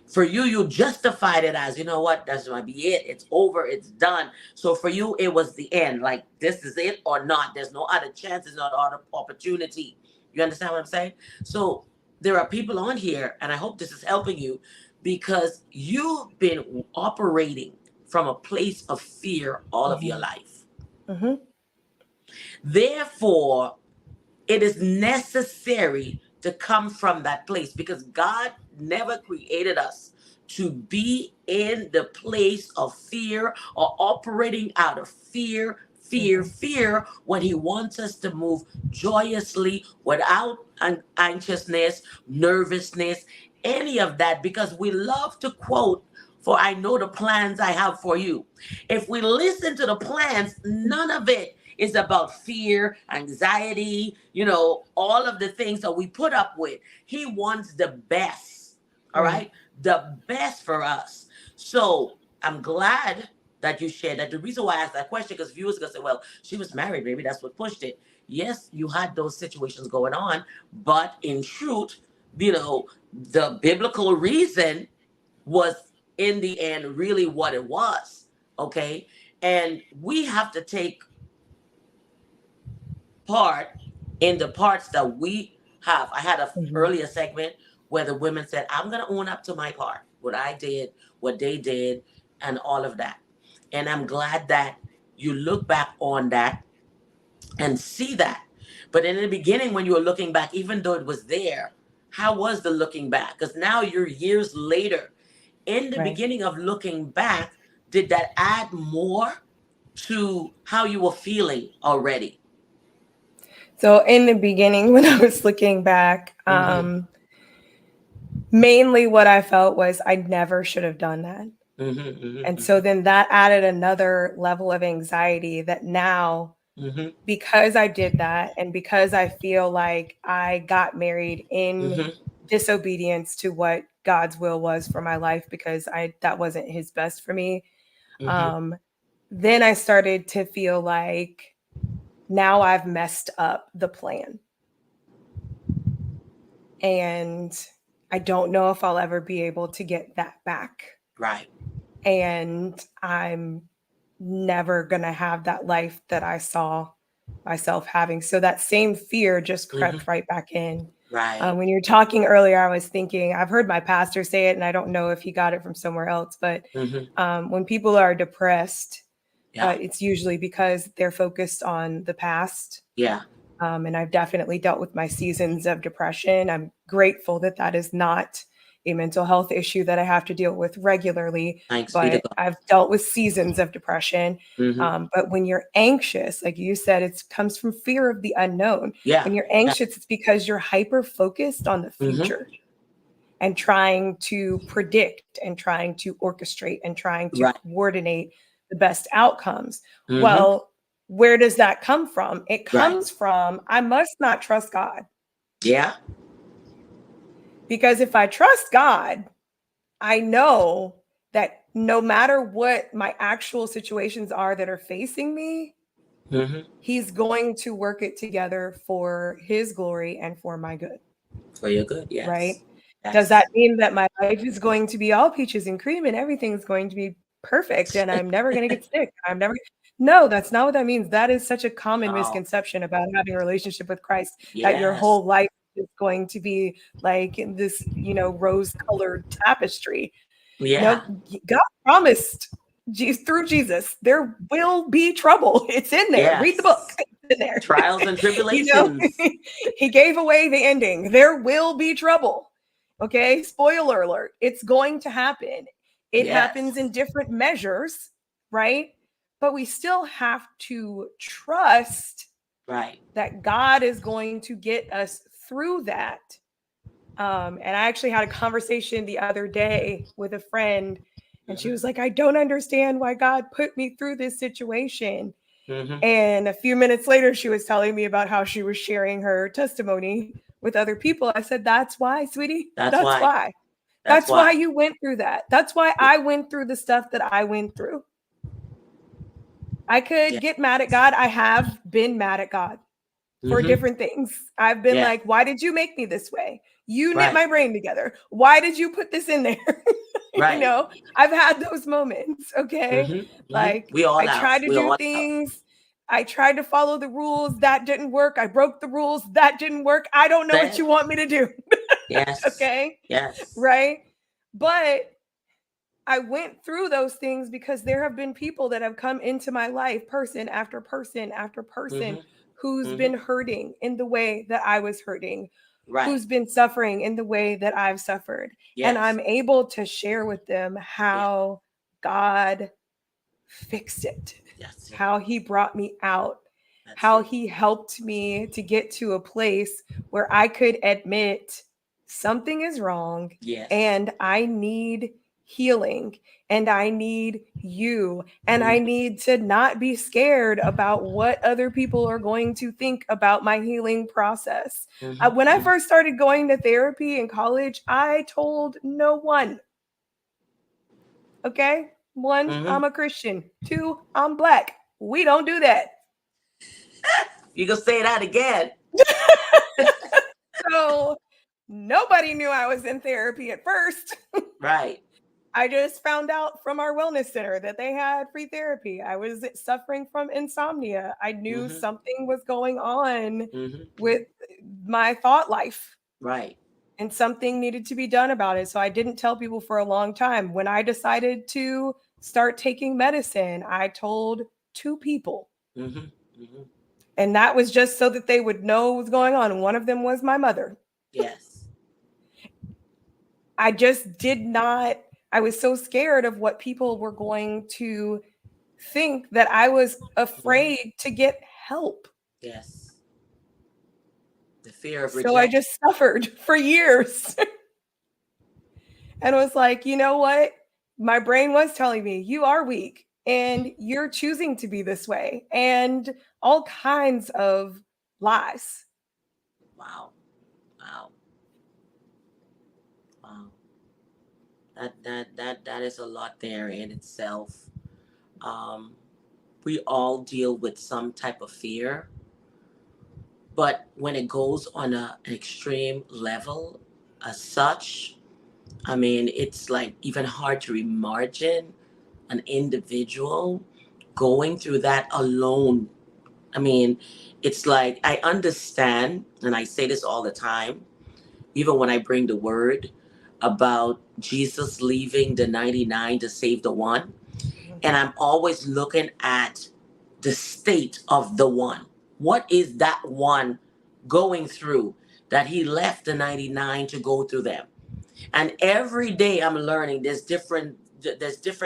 For you, you justified it as, you know what, that's might be it. It's over. It's done. So for you, it was the end. Like, this is it or not. There's no other chance. There's no other opportunity. You understand what I'm saying? So there are people on here, and I hope this is helping you because you've been operating from a place of fear all of your Mhm. life. Mhm. Therefore, it is necessary to come from that place, because God never created us to be in the place of fear or operating out of Mhm. fear, when He wants us to move joyously without anxiousness, nervousness, any of that, because we love to quote, "For I know the plans I have for you." If we listen to the plans, none of it is about fear, anxiety, all of the things that we put up with. He wants the best, all Right. right? The best for us. So I'm glad that you shared that. The reason why I asked that question, because viewers are going to say, well, she was married, maybe that's what pushed it. Yes, you had those situations going on, but in truth, the biblical reason was in the end really what it was. Okay. And we have to take part in the parts that we have. I had a Mhm. earlier segment where the women said, "I'm going to own up to my part, what I did, what they did, and all of that." And I'm glad that you look back on that and see that. But in the beginning, when you were looking back, even though it was there, how was the looking back? Because now you're years later. In the Right. beginning of looking back, did that add more to how you were feeling already? So in the beginning, when I was looking back, Mm-hmm. mainly what I felt was I never should have done that. Mm-hmm. Mm-hmm. And so then that added another level of anxiety that now, Mm-hmm. because I did that and because I feel like I got married in Mm-hmm. disobedience to what God's will was for my life, because I that wasn't his best for me. Mm-hmm. Um, then I started to feel like now I've messed up the plan. And I don't know if I'll ever be able to get that back. Right. And I'm never going to have that life that I saw myself having. So that same fear just Mm-hmm. crept right back in. Right. When you were talking earlier, I was thinking, I've heard my pastor say it, and I don't know if he got it from somewhere else, but Mm-hmm. when people are depressed, Yeah. it's usually because they're focused on the past. Yeah. And I've definitely dealt with my seasons of depression. I'm grateful that that is not a mental health issue that I have to deal with regularly, Thanks be to but God. I've dealt with seasons of depression. Mm-hmm. But when you're anxious, like you said, it comes from fear of the unknown. Yeah. When you're Yeah. anxious, it's because you're hyper focused on the Mm-hmm. future and trying to predict and trying to orchestrate and trying to Right. coordinate the best outcomes. Mm-hmm. Well, where does that come from? It Right. comes from I must not trust God. Yeah. Because if I trust God, I know that no matter what my actual situations are that are facing me, Mm-hmm. He's going to work it together for His glory and for my good. For your good. Right? Yes. Does that Yes. mean that my life is going to be all peaches and cream and everything's going to be perfect and I'm never going to get sick? No, that's not what that means. That is such a common Oh. misconception about having a relationship with Christ, that your Yes. whole life is going to be like in this, rose colored tapestry. No, Yeah. God promised through Jesus, there will be trouble. It's in there. Read the book. Yes. It's in there. Trials and you know, tribulations. he gave away the ending. There will be trouble. Okay. Spoiler alert. It's going to happen. It happens Yes. in different measures, right? But we still have to trust Right. that God is going to get us through that. And I actually had a conversation the other day with a friend, and she Mm-hmm. was like, I don't understand why God put me through this situation. Mm-hmm. And a few minutes later, she was telling me about how she was sharing her testimony with other people. I said, that's why, sweetie. That's That's why. why. That's That's why why. you went through that. That's why Yeah. I went through the stuff that I went through. I Yeah. could get mad at God. I have been mad at God for Mm-hmm. different things. I've been Yeah. like, why did you make me this way? You knit Right. my brain together. Why did you put this in there? Right. I've had those moments. Okay. Mm-hmm. Mm-hmm. Like We all I have. tried to We do all have. things. I tried to follow the rules. That didn't work. I broke the rules. That didn't work. I don't know what Said. you want me to do. Yes. Okay. Yes. Right. But I went through those things because there have been people that have come into my life, person after person after person, Mm-hmm. who's Mm-hmm. been hurting in the way that I was hurting, Right. who's been suffering in the way that I've suffered. And Yes. I'm able to share with them Yeah. how God fixed it, That's it. how he brought me out, That's how it. he helped me to get to a place where I could admit something is wrong Yes. and I need healing and I need you and I Mm-hmm. need to not be scared about what other people are going to think about my healing process. When I Mm-hmm. first started going to therapy in college, I told no one. Okay. One, Mm-hmm. I'm a Christian. Two, I'm black. We don't do that. You can say that again. So nobody knew I was in therapy at first. Right. I just found out from our wellness center that they had free therapy. I was suffering from insomnia. I knew Mm-hmm. something was going on Mm-hmm. Mm-hmm. with my thought life Right. and something needed to be done about it. So I didn't tell people for a long time. When I decided to start taking medicine, I told two people. Mm-hmm. Mm-hmm. And that was just so that they would know what was going on. One of them was my mother. Yes. I just did not, I was so scared of what people were going to think that I was Mm-hmm. afraid to get help. Yes. The fear of So I rejection. just suffered for years and was like, you know what? My brain was telling me, you are weak and you're choosing to be this way, and all kinds of lies. Wow. Wow. Wow. That is a lot there in itself. Um, we all deal with some type of fear, but when it goes on an extreme level, as such, I mean, it's like even hard to imagine an individual going through that alone. I mean, it's like I understand, and I say this all the time, even when I bring the word about Jesus leaving the 99 to save the one. And I'm always looking at the state of the one. What is that one going through that he left the 99 to go through them? And every day I'm learning there's different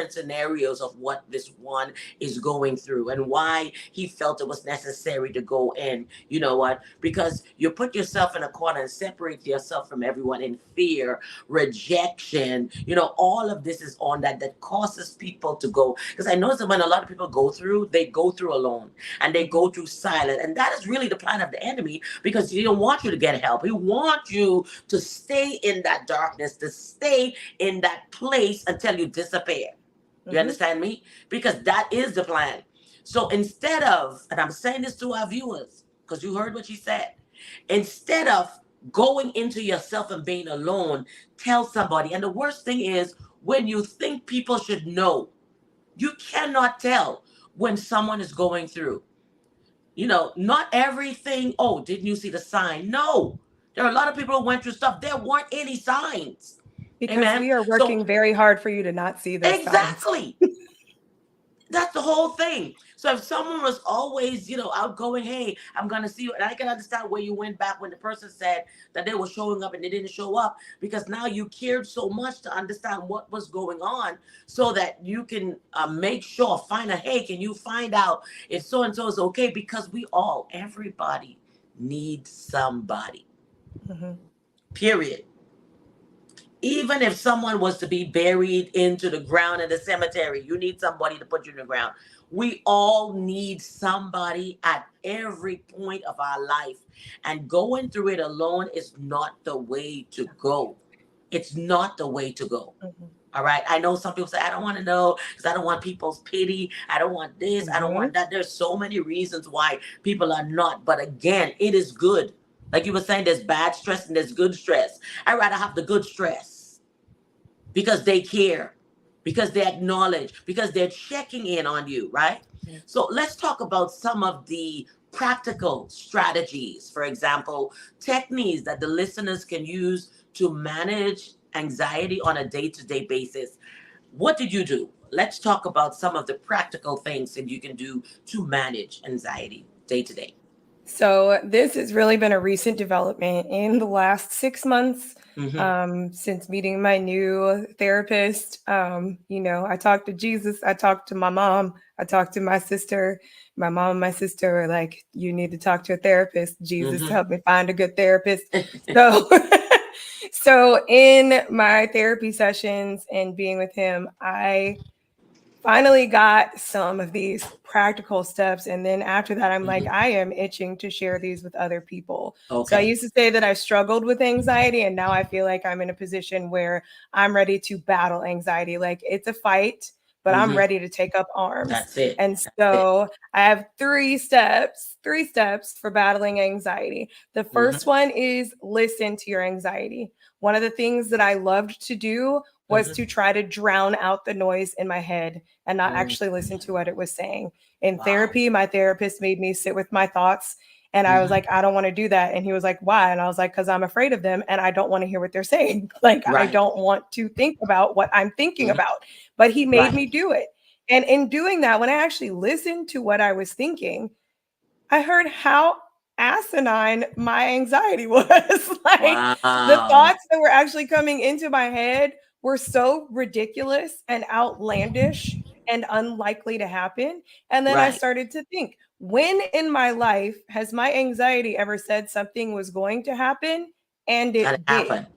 scenarios of what this one is going through and why he felt it was necessary to go in. You know what? Because you put yourself in a corner and separate yourself from everyone in fear, rejection. All of this is on that causes people to go. Because I notice that when a lot of people go through, they go through alone and they Mhm. go through silent. And that is really the plan of the enemy, because he don't want you to get help. He wants you to stay in that darkness, to stay in that place until you disappear. You Mhm. understand me? Because that is the plan. So instead of, and I'm saying this to our viewers, because you heard what she said, instead of going into yourself and being alone, tell somebody. And the worst thing is when you think people should know, you cannot tell when someone is going through. Not everything. Oh, didn't you see the sign? No. There are a lot of people who went through stuff. There weren't any signs. Because Amen. we are So, working very hard for you to not see those signs. exactly. That's the whole thing. So if someone was always, outgoing, hey, I'm gonna see you, and I can understand where you went back when the person said that they were showing up and they didn't show up, because now you cared so much to understand what was going on, so that you can make sure, find a, hey, can you find out if so and so is okay? Because everybody needs somebody. Mhm. Period. Even if someone was to be buried into the ground in the cemetery, you need somebody to put you in the ground. We all need somebody at every point of our life. And going through it alone is not the way to go. It's not the way to go. Mhm. All right. I know some people say, I don't want to know because I don't want people's pity. I don't want this. I don't want Mhm. that. There's so many reasons why people are not. But again, it is good. Like you were saying, there's bad stress and there's good stress. I'd rather have the good stress because they care, because they acknowledge, because they're checking in on you, right? Yes. So let's talk about some of the practical strategies, for example, techniques that the listeners can use to manage anxiety on a day to day basis. What did you do? Let's talk about some of the practical things that you can do to manage anxiety day to day. So this has really been a recent development in the last 6 months, Mm-hmm. since meeting my new therapist. I talked to Jesus, I talked to my mom, I talked to my sister. My mom and my sister were like, "You need to talk to a therapist. Jesus, Mm-hmm. help me find a good therapist." So, so in my therapy sessions and being with him, I finally got some of these practical steps. And then after that, I'm like, Mm-hmm. I am itching to share these with other people. So I Okay. used to say that I struggled with anxiety, and now I feel like I'm in a position where I'm ready to battle anxiety. Like it's a fight, but I'm Mm-hmm. ready to take up arms. That's it. And That's it. so I have three steps for battling anxiety. The Mm-hmm. first one is listen to your anxiety. One of the things that I loved to do was to Mm-hmm. try to drown out the noise in my head and not Mm. actually listen to what it was saying. In Wow. therapy, my therapist made me sit with my thoughts. And I was Mm-hmm. like, I don't want to do that. And he was like, why? And I was like, because I'm afraid of them and I don't want to hear what they're saying. Like, I Right. don't want to think about what I'm thinking Mm-hmm. about. But he made me Right. do it. And in doing that, when I actually listened to what I was thinking, I heard how asinine my anxiety was. Like the Wow. thoughts that were actually coming into my head were so ridiculous and outlandish and unlikely to happen. And then I Right. started to think, when in my life has my anxiety ever said something was going to happen and And it it did? happened.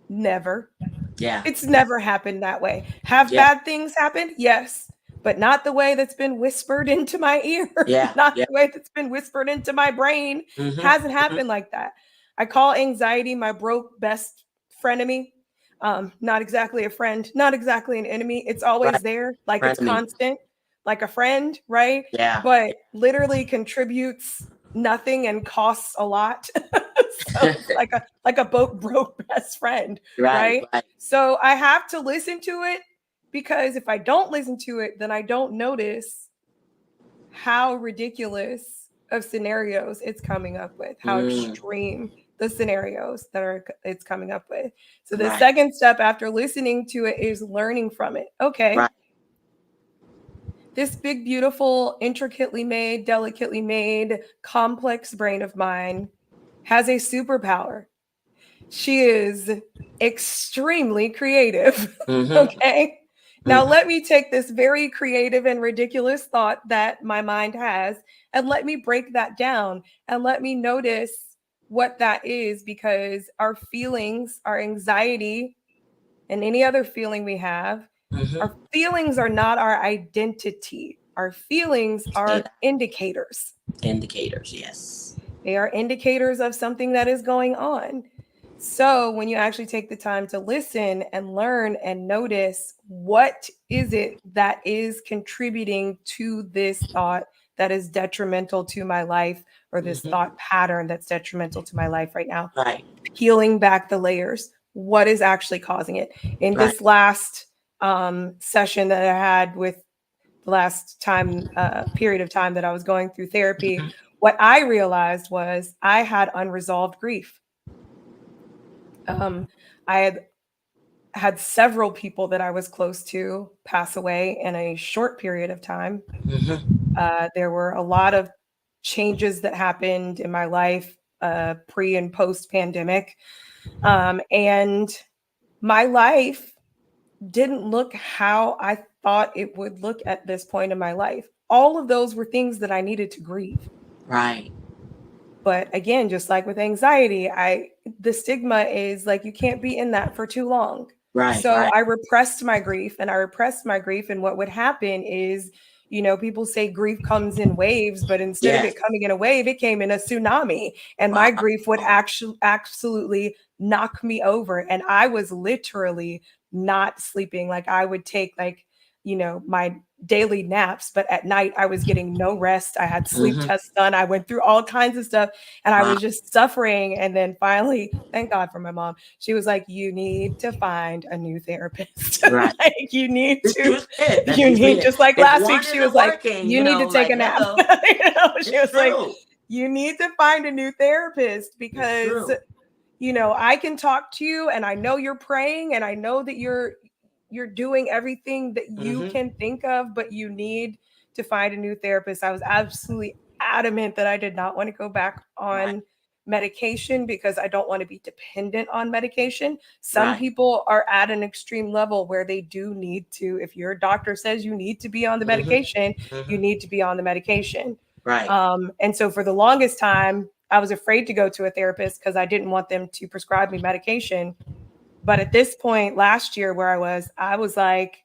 Never. Yeah. It's never happened that way. Have Yeah. bad things happened? Yes, but not the way that's been whispered into my ear, Yeah. not Yeah. the way that's been whispered into my brain. Mm-hmm. Hasn't Mm-hmm. happened like that. I call anxiety my broke best frenemy. Not exactly a friend, not exactly an enemy. It's Right. always there, like Friend it's of me. constant, like a friend, right? Yeah. But literally contributes nothing and costs a lot. So it's like a boat broke best friend, Right. right? Right. So I have to listen to it, because if I don't listen to it, then I don't notice how ridiculous of scenarios it's coming up with, how Mm. extreme the scenarios that are it's coming up with. So the Right. second step after listening to it is learning from it. Okay, Right. this big, beautiful, intricately made, delicately made, complex brain of mine has a superpower. She is extremely creative. Mm-hmm. Okay. Now, Mm-hmm. let me take this very creative and ridiculous thought that my mind has and let me break that down and let me notice what that is, because our feelings, our anxiety, and any other feeling we have, Mm-hmm. our feelings are not our identity. Our feelings Say are that. indicators. Indicators. Yes. They are indicators of something that is going on. So when you actually take the time to listen and learn and notice, what is it that is contributing to this thought that is detrimental to my life, or this Mm-hmm. thought pattern that's detrimental to my life right now? Right. Peeling back the layers. What is actually causing it? In Right. this last session that I had with the last time period of time that I was going through therapy, Mm-hmm. what I realized was I had unresolved grief. Um, I had several people that I was close to pass away in a short period of time. Mm-hmm. There were a lot of changes that happened in my life, pre and post pandemic. And my life didn't look how I thought it would look at this point in my life. All of those were things that I needed to grieve. Right. But again, just like with anxiety, I the stigma is like you can't be in that for too long. Right. So Right. I repressed my grief and I repressed my grief. And what would happen is, people say grief comes in waves, but instead of Yes. it coming in a wave, it came in a tsunami. And my Wow. grief would actually absolutely knock me over. And I was literally not sleeping. Like I would take my daily naps, but at night I was getting no rest. I had sleep Mm-hmm. tests done. I went through all kinds of stuff and I Wow. was just suffering. And then finally, thank God for my mom. She was like, "You need to find a new therapist." Right. Like you need The to, truth is that you you need, mean just like if last week, one she was isn't like, working, "You need to take like a nap." hello, She it's was like, true. "You need to find a new therapist It's because true. I can talk to you and I know you're praying and I know that you're doing everything that you Mm-hmm. can think of, but you need to find a new therapist." I was absolutely adamant that I did not want to go back Right. on medication because I don't want to be dependent on medication. Some Right. people are at an extreme level where they do need to, if your doctor says you need to be on the Mm-hmm. medication, you Mm-hmm. need to be on the medication. Right. And so for the longest time, I was afraid to go to a therapist because I didn't want them to prescribe me medication. But at this point last year where I was like,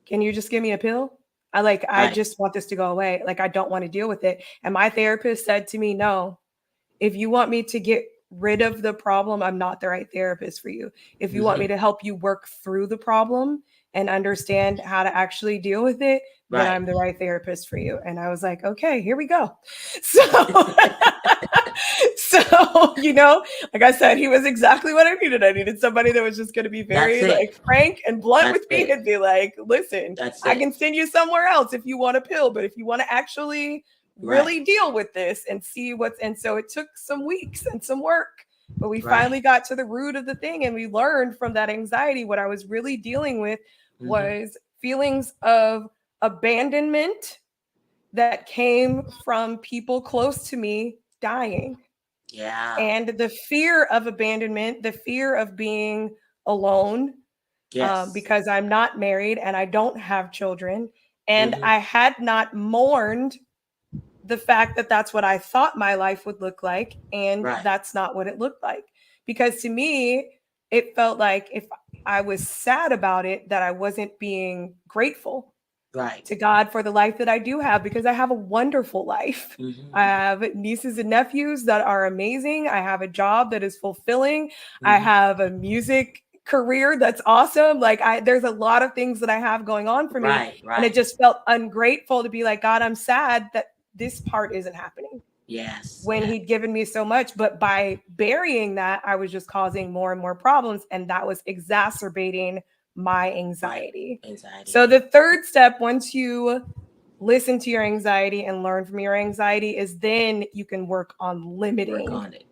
can you just give me a pill? I Right. just want this to go away. Like, I don't want to deal with it. And my therapist said to me, no, if you want me to get rid of the problem, I'm not the right therapist for you. If you want Mm-hmm. me to help you work through the problem and understand how to actually deal with it, then Right. I'm the right therapist for you. And I was like, okay, here we go. So, so, like I said, he was exactly what I needed. I needed somebody that was just going to be That's very it. like frank and blunt That's with me it. and be like, listen, That's I it. can send you somewhere else if you want a pill, but if you want to actually Right. really deal with this and see what's, and so it took some weeks and some work, but we Right. finally got to the root of the thing, and we learned from that anxiety what I was really dealing with Mm-hmm. was feelings of abandonment that came from people close to me dying, Yeah. and the fear of abandonment, the fear of being alone, Yes. because I'm not married and I don't have children, and Mm-hmm. I had not mourned the fact that that's what I thought my life would look like, and Right. that's not what it looked like. Because to me, it felt like if I was sad about it, that I wasn't being grateful Right. to God for the life that I do have, because I have a wonderful life. I Mm-hmm. have nieces and nephews that are amazing. I have a job that is fulfilling. I Mm-hmm. have a music career that's awesome. There's a lot of things that I have going on for me, Right. and it Right. just felt ungrateful to be like, God, I'm sad that this part isn't happening Yes. when Yes. he'd given me so much. But by burying that, I was just causing more and more problems, and that was exacerbating my Right. anxiety. Anxiety. So Yeah. the third step, once you listen to your anxiety and learn from your anxiety, is then you can work on Work limiting on it.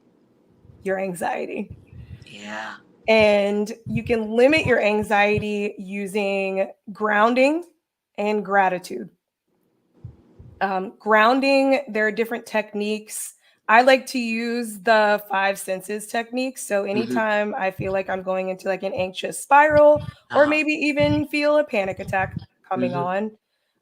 your anxiety. Yeah. And you can limit your anxiety using grounding and gratitude. Grounding, there are different techniques. I like to use the five senses technique. So Mm-hmm. anytime I feel like I'm going into like an anxious spiral, or Uh-huh. maybe even feel a panic attack coming Mm-hmm.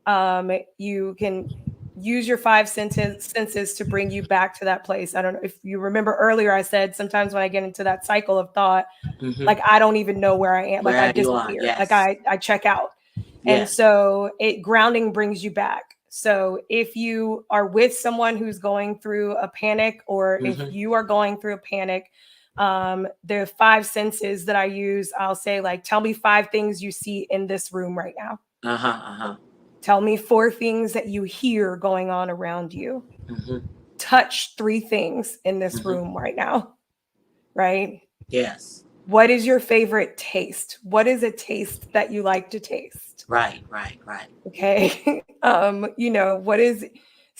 on, you can use your five senses to bring you back to that place. I don't know if you remember earlier, I said sometimes when I get into that cycle of thought, Mm-hmm. like I don't even know where I am. Like I Where you are. disappear. Like Yes. I check out. And Yes. so it grounding brings you back. So if you are with someone who's going through a panic, or if Mm-hmm. you are going through a panic, the five senses that I use, I'll say, like, tell me five things you see in this room right now. Uh-huh. Uh-huh. Tell me four things that you hear going on around you. Mm-hmm. Touch three things in this Mm-hmm. room right now, right? Yes. What is your favorite taste? What is a taste that you like to taste? Right. Right. Right. Okay. What is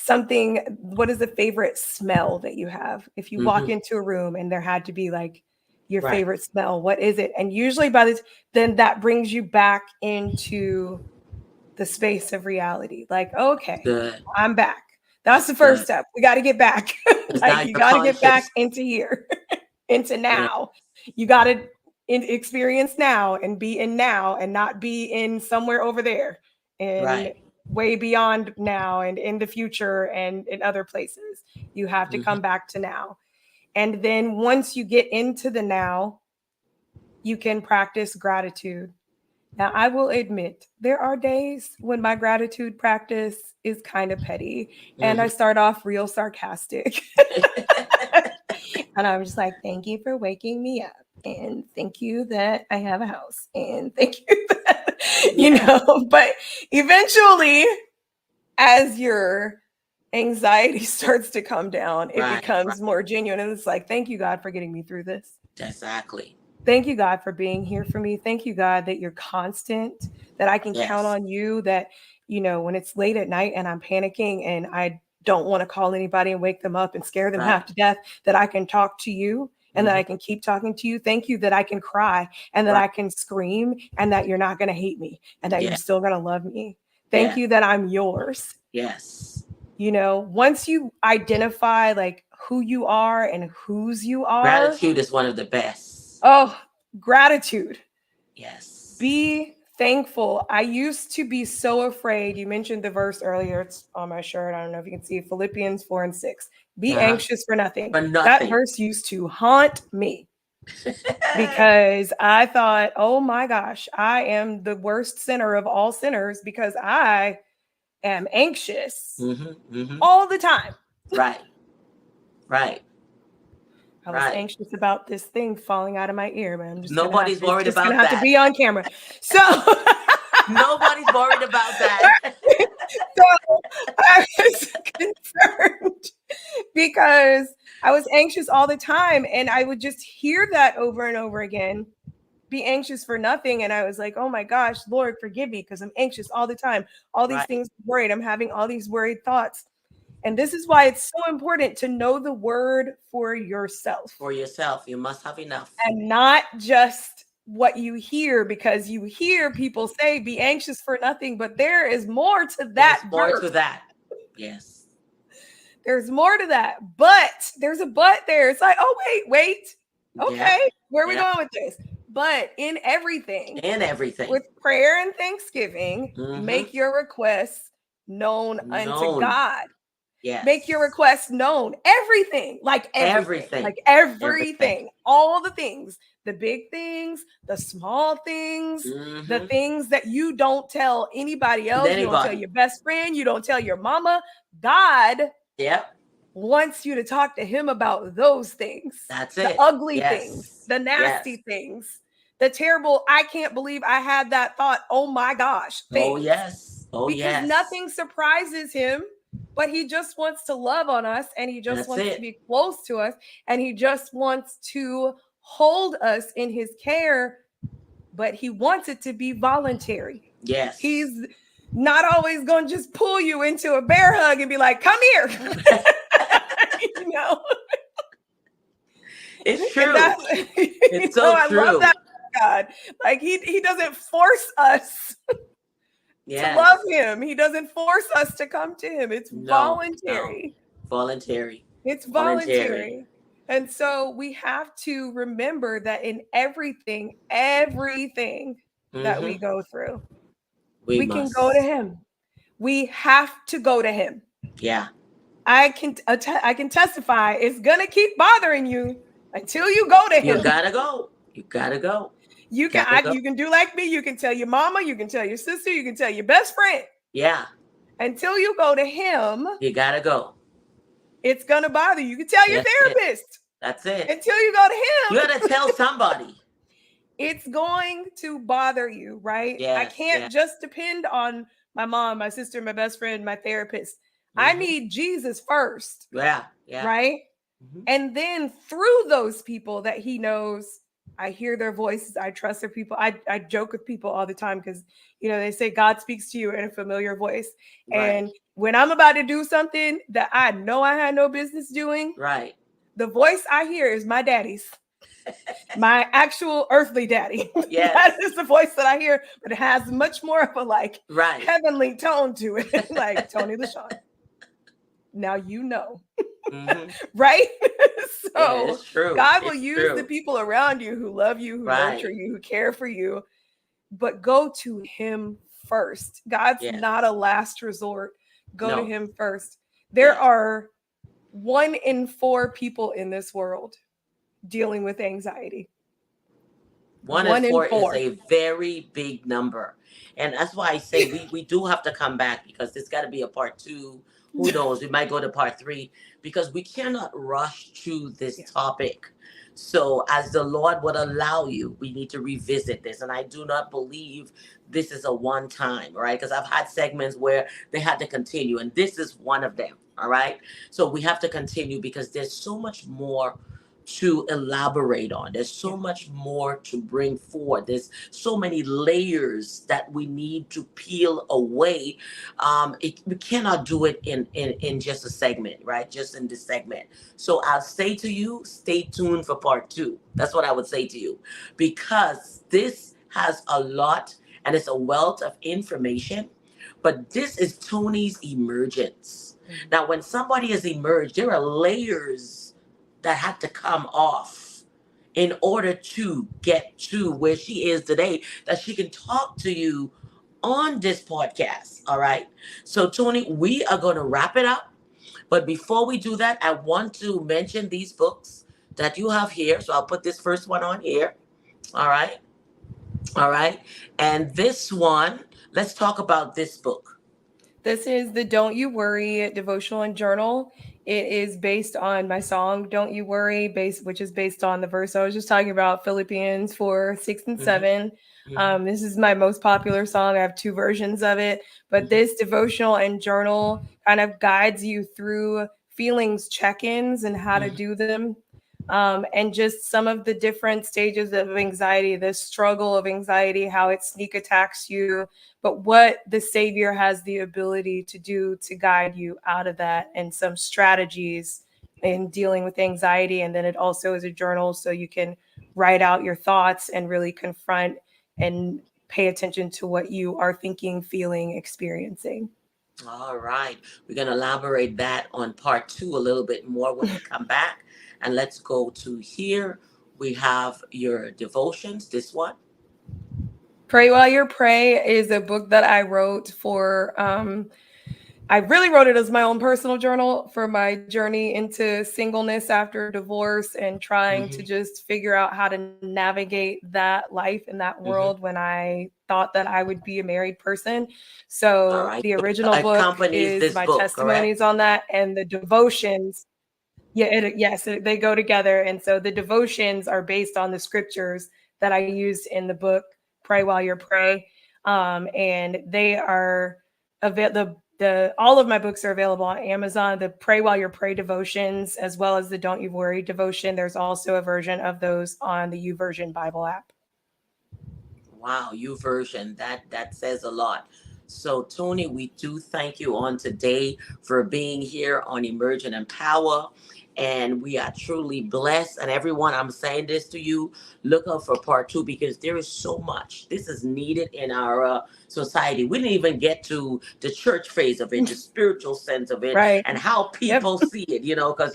the favorite smell that you have? If you walk Mm-hmm. into a room and there had to be like your Right. favorite smell, what is it? And usually then that brings you back into the space of reality. Like, okay, Good. I'm back. That's the first Good. step. We got to get back. Because now Like, you you're got to get back conscious. into here, into Yeah. now. You got to experience now and be in now, and not be in somewhere over there and Right. way beyond now and in the future and in other places. You have to Mm-hmm. come back to now. And then once you get into the now, you can practice gratitude. Now, I will admit, there are days when my gratitude practice is kind of petty, and I Mm-hmm. start off real sarcastic. And I'm just like, thank you for waking me up. And thank you that I have a house. And thank you that, Yeah. but eventually, as your anxiety starts to come down, it Right. Right. becomes more genuine. And it's like, thank you, God, for getting me through this. Exactly. Thank you, God, for being here for me. Thank you, God, that you're constant, that I can count Yes. on you, that, when it's late at night and I'm panicking and I don't want to call anybody and wake them up and scare them Right. half to death, that I can talk to you and that Mm-hmm. I can keep talking to you. Thank you that I can cry and that Right. I can scream, and that you're not going to hate me and that you're Yeah. still going to love me. Thank Yeah. you that I'm yours. Yes. Once you identify like who you are and whose you are, Gratitude is one of the best. oh, gratitude. Yes. Be thankful. I used to be so afraid. You mentioned the verse earlier. It's on my shirt. I don't know if you can see Philippians 4:6. Be Uh-huh. anxious for nothing. For That nothing. verse used to haunt me because I thought, oh my gosh, I am the worst sinner of all sinners because I am anxious all the time. Right. Right. I was Right. anxious about this thing falling out of my ear, but Nobody's it's worried just gonna about have to that. be on camera. So Nobody's worried about that. so I was concerned because I was anxious all the time and I would just hear that over and over again. Be anxious for nothing. And I was like, oh my gosh, Lord, forgive me because I'm anxious all the time. All these Right. things worried. I'm having all these worried thoughts. And this is why it's so important to know the word for yourself For yourself. You must have enough. and not just what you hear, because you hear people say, be anxious for nothing, but there is more to There's that more verse. to that. Yes. There's more to that, but there's a but there. It's like, oh, wait. Yeah. Okay, where are we Yeah. going with this? But in everything, And everything. with prayer and thanksgiving, Mm-hmm. make your requests known unto Known. God. Make your Yes. requests known. Everything, Everything. like Everything. everything, all the things, the big things, the small things, the Mm-hmm. things that you don't tell anybody With else. You don't tell anybody. your best friend. You don't tell your mama. God Yep. wants you to talk to him about those things, That's the it. ugly things, Yes. the Yes. nasty things, the terrible, I can't believe I had that thought, oh my gosh, Oh, things. yes. Oh, Because yes. nothing surprises him, but he just wants to love on us and he just That's wants to it. be close to us and he just wants to hold us in his care, but he wants it to be voluntary. Yes. He's not always going to just pull you into a bear hug and be like, come here. you know, It's and true. that's, It's so I love true. that God. Like he doesn't force us to love Yes. him. He doesn't force us to come to him. It's No. No. voluntary. Voluntary. It's Voluntary. voluntary. And so we have to remember that in everything, that we Mm-hmm. go through, We we can go to must. him. We have to go to him. Yeah. I can testify it's going to keep bothering you until you go to You him. gotta go. You gotta go. Gotta go. You can do like me. You can tell your mama, you can tell your sister, you can tell your best friend. Yeah. Until you go to him, You gotta go. it's going to bother you. You can tell your That's it. therapist. That's it. Until you go to You him, gotta tell somebody. it's going to bother you, right? I Yes. can't Yes. just depend on my mom, my sister, my best friend, my therapist. I Mm-hmm. need Jesus first, Yeah. Yeah. right? Mm-hmm. And then through those people that he knows, I hear their voices, I trust their people. I joke with people all the time because, they say God speaks to you in a familiar voice. Right. And when I'm about to do something that I know I had no business doing, Right. the voice I hear is my daddy's. My actual earthly daddy. That Yes. is the voice that I hear, but it has much more of a Right. heavenly tone to it, like Toni Lashaun. Now you know, Mm-hmm. right? Yeah, So it's true. God will It's use the true. people around you who love you, who nurture Right. you, who care for you, but go to Him first. God's Yes. not a last resort. Go to No. Him first. There Yes. are 1 in 4 people in this world dealing with anxiety. One in 1 in four is 4. a very big number. And that's why I say we do have to come back because there's got to be a part two. Who knows? We might go to part three because we cannot rush through this Yeah. topic. So, as the Lord would allow you, we need to revisit this. And I do not believe this is a one time, right? Because I've had segments where they had to continue, and this is one of them, all right? So, we have to continue because there's so much more to elaborate on. There's Yeah. so much more to bring forward. There's so many layers that we need to peel away. We cannot do it in just a segment, right? Just in this segment. So I'll say to you, stay tuned for part two. That's what I would say to you, because this has a lot and it's a wealth of information. But this is Tony's emergence. Mhm. Now, when somebody has emerged, there are layers that have to come off in order to get to where she is today, that she can talk to you on this podcast. All right. So, Tony, we are going to wrap it up. But before we do that, I want to mention these books that you have here. So, I'll put this first one on here. All right. All right. And this one, let's talk about this book. This is the Don't You Worry devotional and journal. It is based on my song Don't You Worry, which is based on the verse I was just talking about, Philippians 4, 6, and Hmm. 7. Hmm. This is my most popular song. I have two versions of it, but Hmm. this devotional and journal kind of guides you through feelings check-ins and how to Hmm. do them. And just some of the different stages of anxiety, the struggle of anxiety, how it sneak attacks you, but what the Savior has the ability to do to guide you out of that, and some strategies in dealing with anxiety. And then it also is a journal, so you can write out your thoughts and really confront and pay attention to what you are thinking, feeling, experiencing. All right. We're going to elaborate that on part two a little bit more when we come back. And let's go to here. We have your devotions. This one. Pray While You Pray is a book that I wrote for I really wrote it as my own personal journal for my journey into singleness after divorce, and trying to Hmm. just figure out how to navigate that life in that Hmm. world when I thought that I would be a married person. All So right. the So original it book accompanies is this my book, testimonies correct? on that, and the devotions. Yeah, yes, they go together. And so the devotions are based on the scriptures that I used in the book Pray While You Pray. And they are the all of my books are available on Amazon. The Pray While You Pray devotions, as well as the Don't You Worry devotion. There's also a version of those on the YouVersion Bible app. Wow, you version that says a lot. So Tony, we do thank you on today for being here on Emergent and Power. And we are truly blessed. And everyone, I'm saying this to you, look up for part two, because there is so much. This is needed in our society. We didn't even get to the church phase of it, the spiritual sense of it, Right. and how Yep. people see it, because,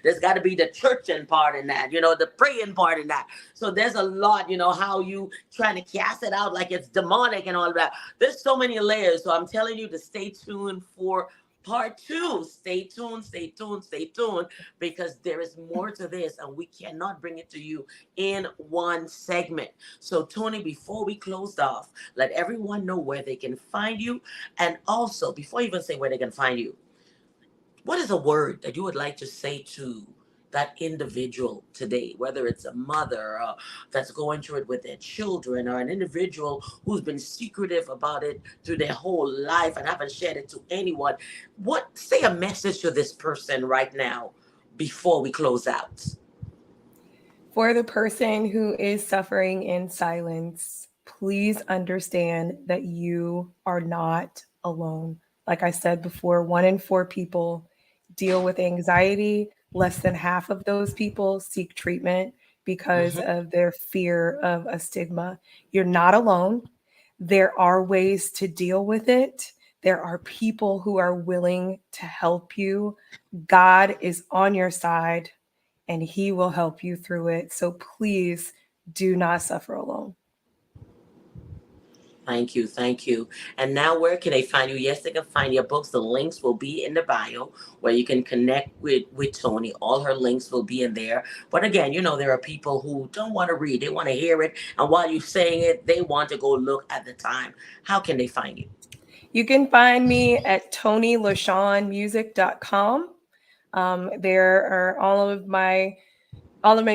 there's got to be the churching part in that, the praying part in that. So there's a lot, how you trying to cast it out like it's demonic and all of that. There's so many layers. So I'm telling you to stay tuned for part two. Stay tuned, stay tuned, stay tuned, because there is more to this and we cannot bring it to you in one segment. So, Tony, before we closed off, let everyone know where they can find you. And also, before you even say where they can find you, what is a word that you would like to say to that individual today, whether it's a mother that's going through it with their children, or an individual who's been secretive about it through their whole life and haven't shared it to anyone? What Say a message to this person right now before we close out. For the person who is suffering in silence, please understand that you are not alone. Like I said before, 1 in 4 people deal with anxiety. Less than half of those people seek treatment because Hmm. of their fear of a stigma. You're not alone. There are ways to deal with it. There are people who are willing to help you. God is on your side, and he will help you through it. So please do not suffer alone. Thank you, thank you. And now, where can they find you? Yes, they can find your books. The links will be in the bio where you can connect with Tony. All her links will be in there. But again, there are people who don't want to read; they want to hear it. And while you're saying it, they want to go look at the time. How can they find you? You can find me at tonilashaunmusic.com. There are all of my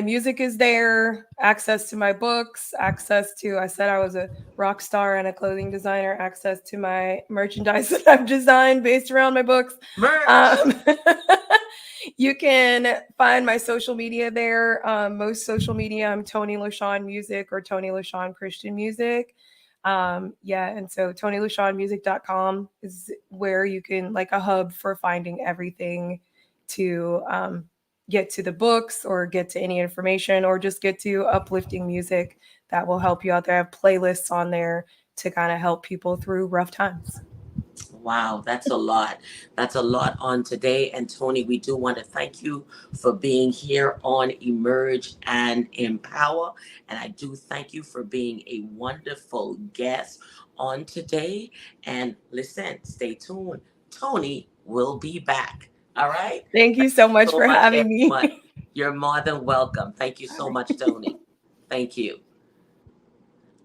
music is there, access to my books, access to, I said I was a rock star and a clothing designer, access to my merchandise that I've designed based around my books. Merch. Um, you can find my social media there. Most social media, I'm Toni Lashaun Music or Toni Lashaun Christian Music. Yeah, and so tonilashaunmusic.com is where you can, like, a hub for finding everything to get to the books or get to any information or just get to uplifting music that will help you out there. I have playlists on there to kind of help people through rough times. Wow, that's a lot. That's a lot on today. And Toni, we do want to thank you for being here on Emerge and Empower. And I do thank you for being a wonderful guest on today. And listen, stay tuned. Toni will be back. All right. Thank you so much So for much, having me. everyone. You're more than welcome. Thank you so All much, Toni. Thank you.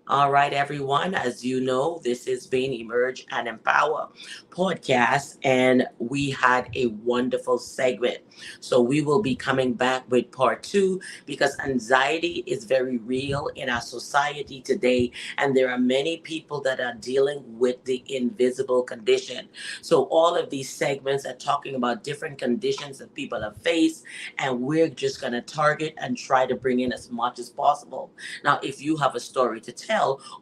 All right, everyone. As you know, this has been Emerge and Empower podcast, and we had a wonderful segment. So, we will be coming back with part two because anxiety is very real in our society today, and there are many people that are dealing with the invisible condition. So, all of these segments are talking about different conditions that people have faced, and we're just going to target and try to bring in as much as possible. Now, if you have a story to tell,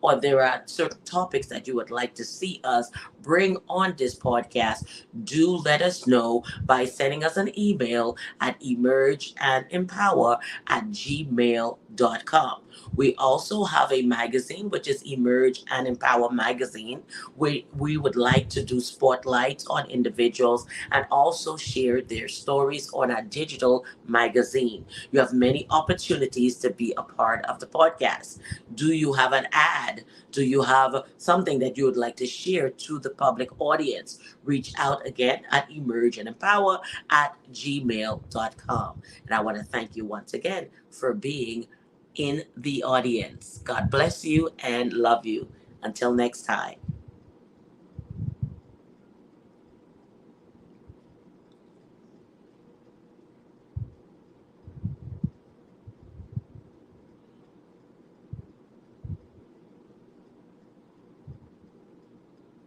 or there are certain topics that you would like to see us bring on this podcast, do let us know by sending us an email at emergeandempower@gmail.com. We also have a magazine, which is Emerge and Empower Magazine. We would like to do spotlights on individuals and also share their stories on our digital magazine. You have many opportunities to be a part of the podcast. Do you have an ad? Do you have something that you would like to share to the public audience? Reach out again at emergeandempower@gmail.com. And I want to thank you once again for being in the audience. God bless you and love you. Until next time.